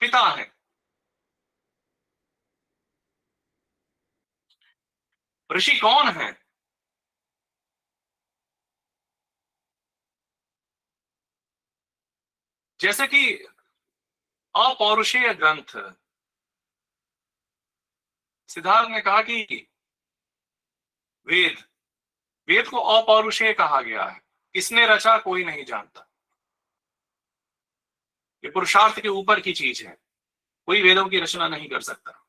पिता हैं। ऋषि कौन है? जैसे कि अपौरुषेय ग्रंथ, सिद्धार्थ ने कहा कि वेद को अपौरुषेय कहा गया है। किसने रचा कोई नहीं जानता। ये पुरुषार्थ के ऊपर की चीज है, कोई वेदों की रचना नहीं कर सकता।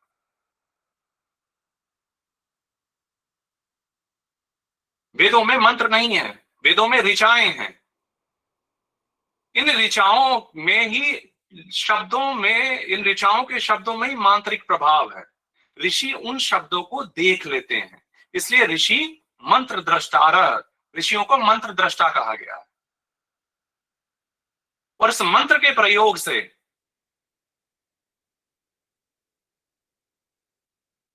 वेदों में मंत्र नहीं है, वेदों में ऋचाएं हैं। इन ऋचाओं में ही इन ऋचाओं के शब्दों में ही मांत्रिक प्रभाव है। ऋषि उन शब्दों को देख लेते हैं, इसलिए ऋषि मंत्र दृष्टा, ऋषियों को मंत्र दृष्टा कहा गया। और इस मंत्र के प्रयोग से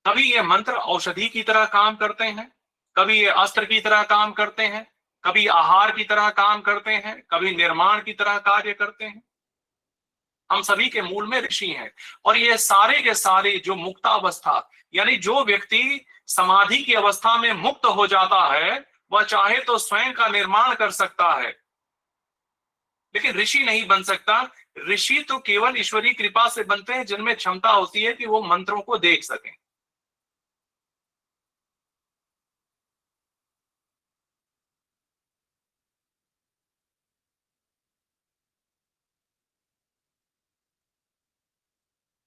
कभी ये मंत्र औषधि की तरह काम करते हैं, कभी ये अस्त्र की तरह काम करते हैं, कभी आहार की तरह काम करते हैं, कभी निर्माण की तरह कार्य करते हैं। हम सभी के मूल में ऋषि हैं। और ये सारे के सारे जो मुक्तावस्था, यानी जो व्यक्ति समाधि की अवस्था में मुक्त हो जाता है, वह चाहे तो स्वयं का निर्माण कर सकता है, लेकिन ऋषि नहीं बन सकता। ऋषि तो केवल ईश्वरीय कृपा से बनते हैं, जिनमें क्षमता होती है कि वो मंत्रों को देख सकें।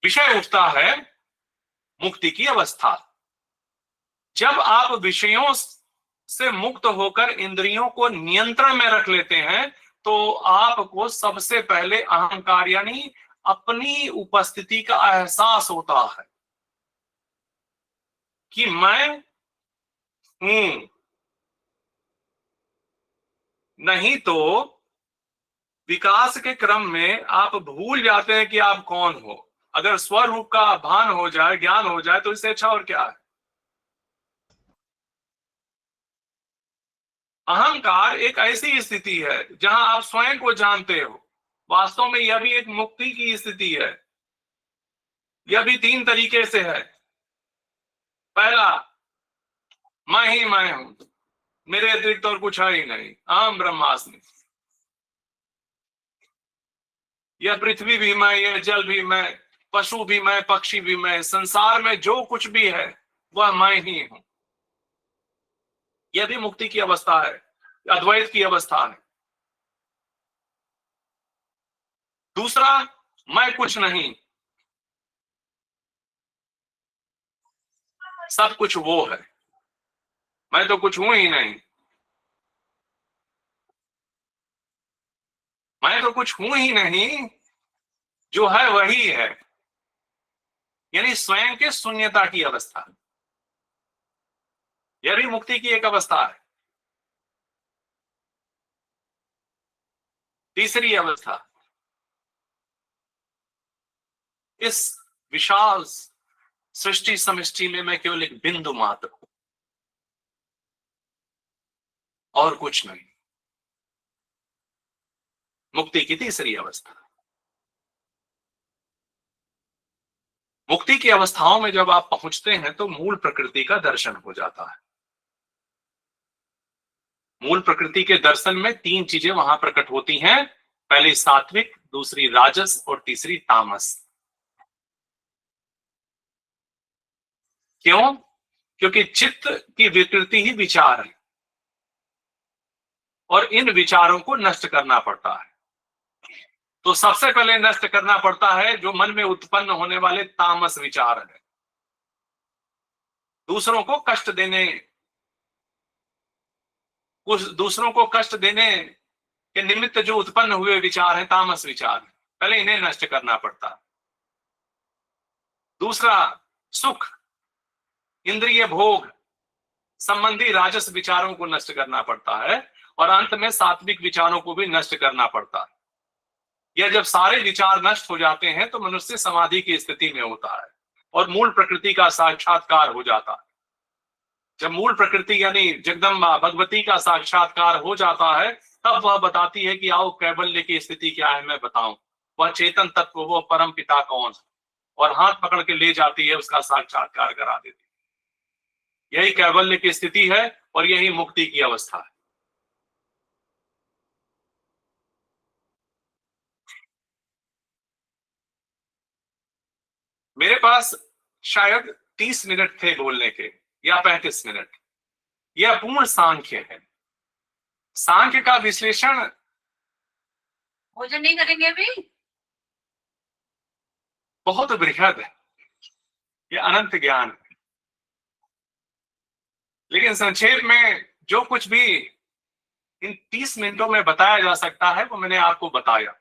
विषय उठता है मुक्ति की अवस्था। जब आप विषयों से मुक्त होकर इंद्रियों को नियंत्रण में रख लेते हैं, तो आपको सबसे पहले अहंकार यानी अपनी उपस्थिति का एहसास होता है कि मैं हूं। नहीं तो विकास के क्रम में आप भूल जाते हैं कि आप कौन हो। अगर स्वरूप का भान हो जाए, ज्ञान हो जाए, तो इससे अच्छा और क्या है। अहंकार एक ऐसी स्थिति है जहां आप स्वयं को जानते हो। वास्तव में यह भी एक मुक्ति की स्थिति है। यह भी 3 तरीके से है। पहला, मैं ही मैं हूं, मेरे अतिरिक्त और कुछ है ही नहीं, अहम ब्रह्मास्मि। यह पृथ्वी भी मैं, यह जल भी मैं, पशु भी मैं, पक्षी भी मैं, संसार में जो कुछ भी है वह मैं ही हूं। यह भी मुक्ति की अवस्था है, अद्वैत की अवस्था है। दूसरा, मैं कुछ नहीं, सब कुछ वो है, मैं तो कुछ हूं ही नहीं। मैं तो कुछ हूं ही नहीं, जो है वही है, यानी स्वयं के शून्यता की अवस्था। यह भी मुक्ति की एक अवस्था है। तीसरी अवस्था, इस विशाल सृष्टि समष्टि में मैं केवल एक बिंदु मात्र हूं और कुछ नहीं। मुक्ति की तीसरी अवस्था। मुक्ति की अवस्थाओं में जब आप पहुंचते हैं तो मूल प्रकृति का दर्शन हो जाता है। मूल प्रकृति के दर्शन में तीन चीजें वहां प्रकट होती हैं, पहली सात्विक, दूसरी राजस और तीसरी तामस। क्यों? क्योंकि चित्त की विकृति ही विचार है और इन विचारों को नष्ट करना पड़ता है। तो सबसे पहले नष्ट करना पड़ता है जो मन में उत्पन्न होने वाले तामस विचार है, दूसरों को कष्ट देने, कुछ दूसरों को कष्ट देने के निमित्त जो उत्पन्न हुए विचार हैं, तामस विचार, पहले इन्हें नष्ट करना पड़ता है। दूसरा, सुख, इंद्रिय भोग संबंधी राजस विचारों को नष्ट करना पड़ता है और अंत में सात्विक विचारों को भी नष्ट करना पड़ता है। यह जब सारे विचार नष्ट हो जाते हैं तो मनुष्य समाधि की स्थिति में होता है और मूल प्रकृति का साक्षात्कार हो जाता है। जब मूल प्रकृति यानी जगदम्बा भगवती का साक्षात्कार हो जाता है तब वह बताती है कि आओ कैवल्य की स्थिति क्या है मैं बताऊं, वह चेतन तत्व, वो परम पिता कौन है, और हाथ पकड़ के ले जाती है, उसका साक्षात्कार करा देती है। यही कैवल्य की स्थिति है और यही मुक्ति की अवस्था है। मेरे पास शायद 30 मिनट थे बोलने के या 35 मिनट। यह पूर्ण सांख्य है। सांख्य का विश्लेषण भोजन नहीं करेंगे अभी? बहुत बृहद है, यह अनंत ज्ञान है, लेकिन संक्षेप में जो कुछ भी इन 30 मिनटों में बताया जा सकता है वो मैंने आपको बताया।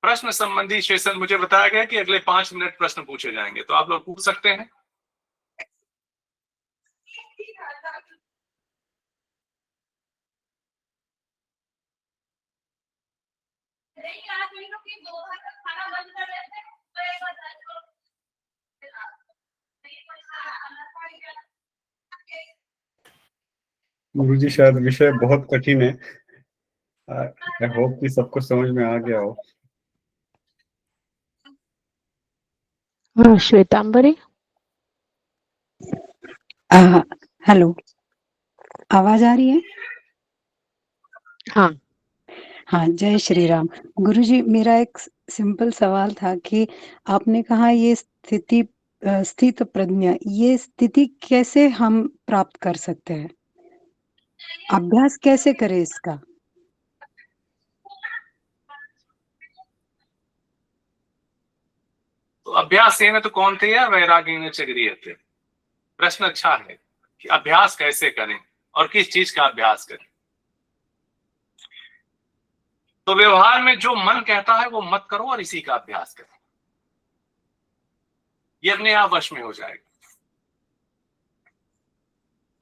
प्रश्न संबंधी सेशन मुझे बताया गया कि अगले 5 मिनट प्रश्न पूछे जाएंगे, तो आप लोग पूछ सकते हैं। गुरुजी शायद विषय बहुत कठिन है। आई होप कि सबको समझ में आ गया हो। हाँ, श्वेतांबरी। हेलो, आवाज आ रही है? हाँ। हाँ, जय श्री राम। गुरुजी, मेरा एक सिंपल सवाल था कि आपने कहा ये स्थिति स्थित प्रज्ञा, ये स्थिति कैसे हम प्राप्त कर सकते हैं? अभ्यास कैसे करें इसका? तो अभ्यास न तो कौन थे या वैरागी न चक्रिय। प्रश्न अच्छा है कि अभ्यास कैसे करें और किस चीज का अभ्यास करें। तो व्यवहार में जो मन कहता है वो मत करो और इसी का अभ्यास करो, ये अपने आप वश में हो जाएगा।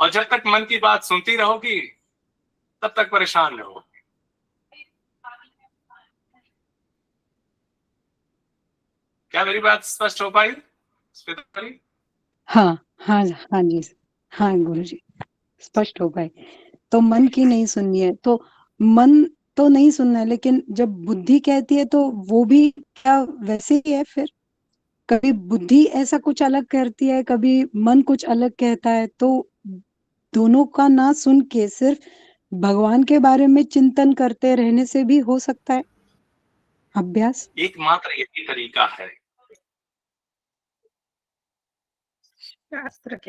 और जब तक मन की बात सुनती रहोगी तब तक परेशान रहोगी। क्या मेरी बात स्पष्ट हो पाई? हाँ हाँ हाँ जी, हाँ गुरुजी, स्पष्ट हो पाए। तो मन की नहीं सुननी है, तो मन तो नहीं सुनना है, लेकिन जब बुद्धि कहती है तो वो भी क्या वैसे ही है फिर? कभी बुद्धि ऐसा कुछ अलग करती है, कभी मन कुछ अलग कहता है, तो दोनों का ना सुन के सिर्फ भगवान के बारे में चिंतन करते रहने से भी हो सकता है अभ्यास? एकमात्र यही तरीका है,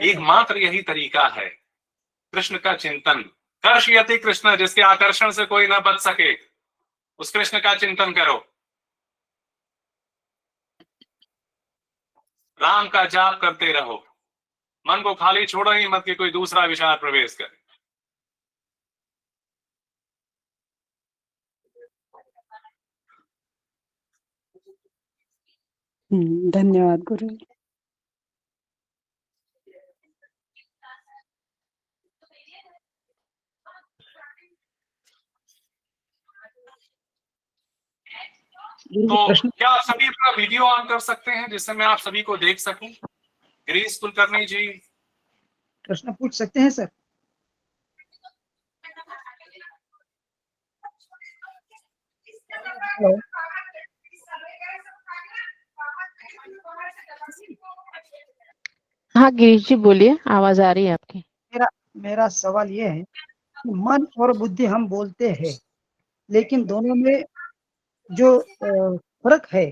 एकमात्र यही तरीका है कृष्ण का चिंतन। कर्षयति कृष्ण, जिसके आकर्षण से कोई ना बच सके, उस कृष्ण का चिंतन करो। राम का जाप करते रहो, मन को खाली छोड़ो ही मत कि कोई दूसरा विचार प्रवेश करे। धन्यवाद गुरु। तो क्या आप सभी अपना वीडियो ऑन कर सकते हैं जिससे मैं आप सभी को देख सकूं? गिरीश कुलकर्णी जी, प्रश्न पूछ सकते हैं सर? हेलो, हाँ गिरीश जी बोलिए, आवाज आ रही है आपकी। मेरा सवाल ये है कि मन और बुद्धि हम बोलते हैं, लेकिन दोनों में जो फर्क है,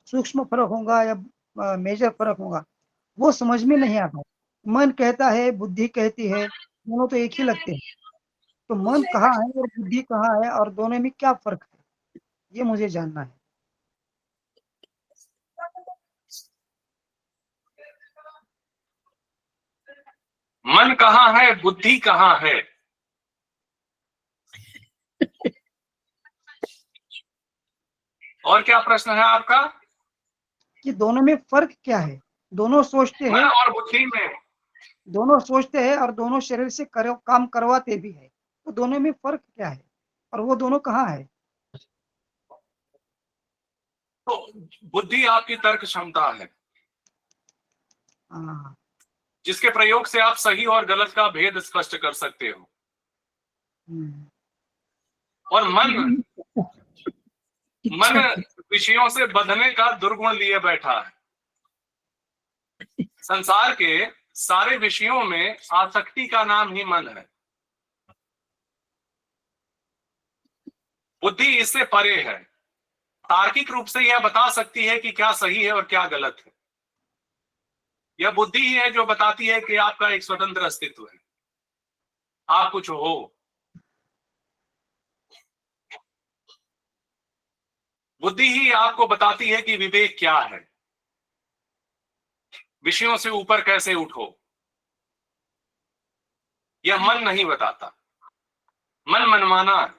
सूक्ष्म फर्क होगा या मेजर फर्क होगा, वो समझ में नहीं आता। मन कहता है, बुद्धि कहती है, दोनों तो एक ही लगते हैं। तो मन कहाँ है और बुद्धि कहाँ है और दोनों में क्या फर्क है, ये मुझे जानना है। मन कहाँ है, बुद्धि कहाँ है? और क्या प्रश्न है आपका? कि दोनों में फर्क क्या है? दोनों सोचते मन हैं, और बुद्धि में और दोनों शरीर से काम करवाते भी है, तो दोनों में फर्क क्या है और वो दोनों कहाँ है? तो बुद्धि आपकी तर्क क्षमता है, हाँ, जिसके प्रयोग से आप सही और गलत का भेद स्पष्ट कर सकते हो। हम्म, और मन विषयों से बंधने का दुर्गुण लिए बैठा है। संसार के सारे विषयों में आसक्ति का नाम ही मन है। बुद्धि इससे परे है, तार्किक रूप से यह बता सकती है कि क्या सही है और क्या गलत है। यह बुद्धि ही है जो बताती है कि आपका एक स्वतंत्र अस्तित्व है, आप कुछ हो। बुद्धि ही आपको बताती है कि विवेक क्या है, विषयों से ऊपर कैसे उठो। यह मन नहीं बताता, मन मनमाना है।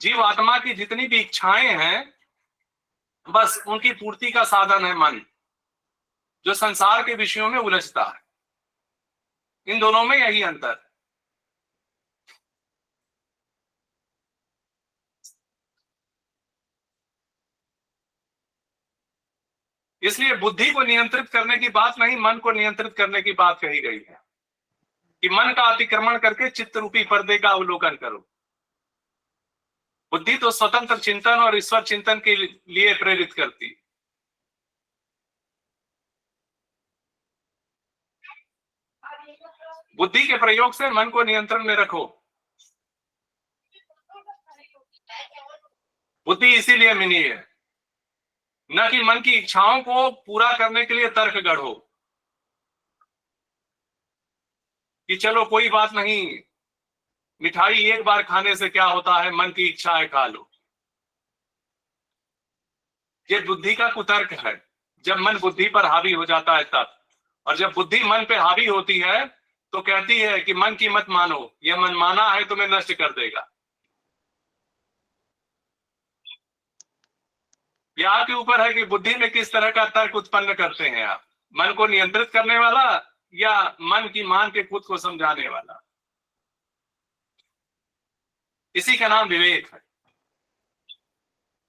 जीव आत्मा की जितनी भी इच्छाएं हैं, बस उनकी पूर्ति का साधन है मन, जो संसार के विषयों में उलझता है। इन दोनों में यही अंतर। इसलिए बुद्धि को नियंत्रित करने की बात नहीं, मन को नियंत्रित करने की बात कही गई है कि मन का अतिक्रमण करके चित्त रूपी पर्दे का अवलोकन करो। बुद्धि तो स्वतंत्र चिंतन और ईश्वर चिंतन के लिए प्रेरित करती। बुद्धि के प्रयोग से मन को नियंत्रण में रखो। बुद्धि इसीलिए मिली है, न कि मन की इच्छाओं को पूरा करने के लिए तर्क गढ़ो कि चलो कोई बात नहीं, मिठाई एक बार खाने से क्या होता है, मन की इच्छा है खा लो। ये बुद्धि का कुतर्क है, जब मन बुद्धि पर हावी हो जाता है तब। और जब बुद्धि मन पे हावी होती है तो कहती है कि मन की मत मानो, यह मन माना है तुम्हें नष्ट कर देगा। यह आपके ऊपर है कि बुद्धि में किस तरह का तर्क उत्पन्न करते हैं आप, मन को नियंत्रित करने वाला या मन की मान के खुद को समझाने वाला। इसी का नाम विवेक है।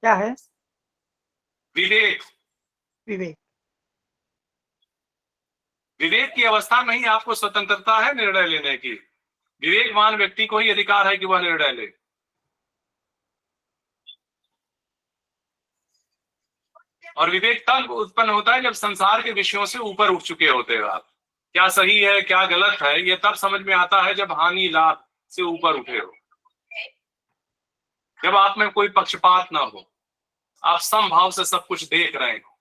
क्या है? विवेक। विवेक। विवेक की अवस्था में ही आपको स्वतंत्रता है निर्णय लेने की। विवेकवान व्यक्ति को ही अधिकार है कि वह निर्णय ले। और विवेक तब उत्पन्न होता है जब संसार के विषयों से ऊपर उठ चुके होते हो आप। क्या सही है क्या गलत है यह तब समझ में आता है जब हानि लाभ से ऊपर उठे हो, जब आप में कोई पक्षपात ना हो, आप समभाव से सब कुछ देख रहे हो,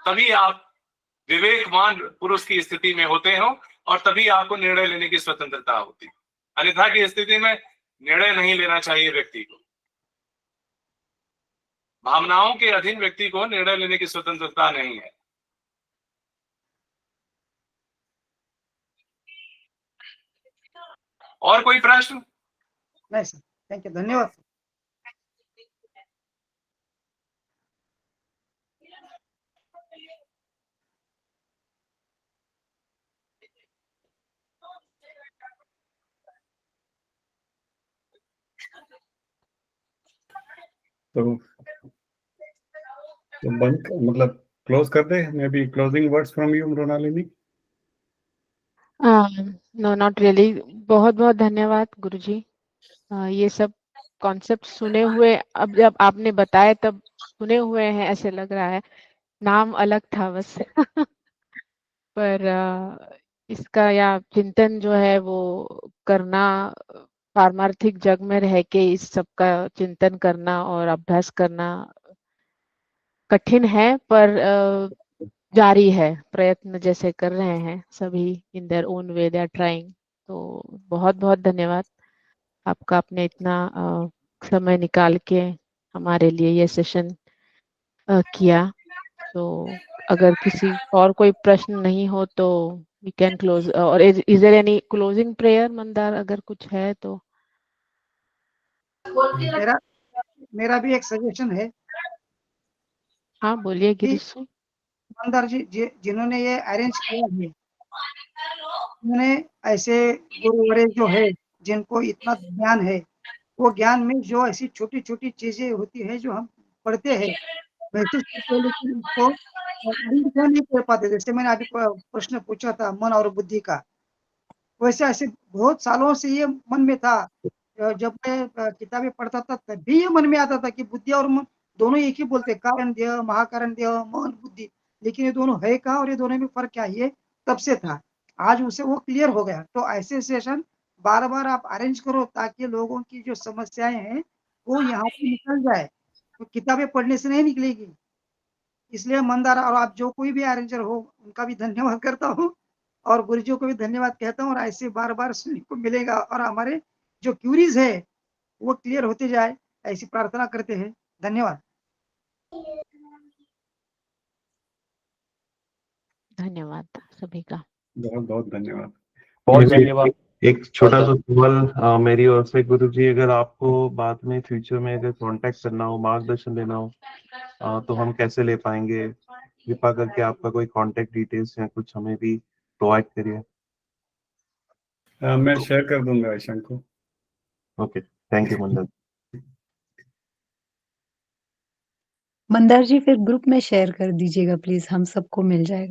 तभी आप विवेकवान पुरुष की स्थिति में होते हो और तभी आपको निर्णय लेने की स्वतंत्रता होती है। अन्यथा की स्थिति में निर्णय नहीं लेना चाहिए व्यक्ति को। भावनाओं के अधीन व्यक्ति को निर्णय लेने की स्वतंत्रता नहीं है। और कोई प्रश्न? नहीं सर, थैंक यू, धन्यवाद। तो बंद मतलब क्लोज कर दे, maybe closing words from you Mrinalini. No not really, बहुत बहुत धन्यवाद गुरुजी। ये सब कॉन्सेप्ट सुने हुए अब जब आपने बताए तब सुने हुए हैं ऐसे लग रहा है, नाम अलग था बस। पर इसका या चिंतन जो है वो करना, पारमार्थिक जग में रह के इस सब का चिंतन करना और अभ्यास करना कठिन है, पर जारी है, प्रयत्न जैसे कर रहे हैं सभी, in their own way they are trying. तो बहुत बहुत धन्यवाद आपका, आपने इतना समय निकाल के हमारे लिए ये सेशन किया। तो अगर किसी और कोई प्रश्न नहीं हो तो वी कैन क्लोज। और is there any closing prayer Mandar, अगर कुछ है तो? मेरा मेरा भी एक सजेशन है हाँ बोलिए कि गिरीश जी। मंदार जी जिन्होंने ये अरेंज किया है, उन्होंने ऐसे गुरुवरे जो है जिनको इतना ज्ञान है, वो ज्ञान में जो ऐसी छोटी छोटी चीजें होती है जो हम पढ़ते हैं, महसूस करते हैं, लेकिन उसको आइडेंटिफाई नहीं कर पाते। जैसे मैंने अभी प्रश्न पूछा था मन और बुद्धि का, वैसे ऐसे बहुत सालों से ये मन में था। जब मैं किताबें पढ़ता था तभी ये मन में आता था कि बुद्धि और मन दोनों एक ही बोलते, कारण देह, महाकारण देह, मन, बुद्धि, लेकिन ये दोनों है कहाँ और ये दोनों में फर्क क्या है, ये तब से था। आज उसे वो क्लियर हो गया। तो ऐसे सेशन बार बार आप अरेंज करो ताकि लोगों की जो समस्याएं हैं वो यहाँ से निकल जाए, तो किताबें पढ़ने से नहीं निकलेगी। इसलिए मंदार और आप जो कोई भी अरेंजर हो उनका भी धन्यवाद करता हूँ, और गुरुजियों को भी धन्यवाद कहता हूँ, और ऐसे बार बार सुनने को मिलेगा और हमारे जो क्यूरीज है वो क्लियर होते जाए, ऐसी प्रार्थना करते हैं। धन्यवाद। धन्यवाद सभी का। बहुत बहुत धन्यवाद। बहुत मुझे धन्यवाद। एक छोटा सा सवाल मेरी ओर से, गुरु जी, अगर आपको बाद में फ्यूचर में अगर कांटेक्ट करना हो, मार्गदर्शन लेना हो, तो हम कैसे ले पाएंगे? कृपा करके आपका कोई कांटेक्ट डिटेल्स या कुछ हमें भी प्रोवाइड करिए। मैं शेयर कर दूंगा ईशान को। ओके, थैंक यू मंदर। मंदार जी फिर ग्रुप में शेयर कर दीजिएगा प्लीज, हम सबको मिल जाएगा।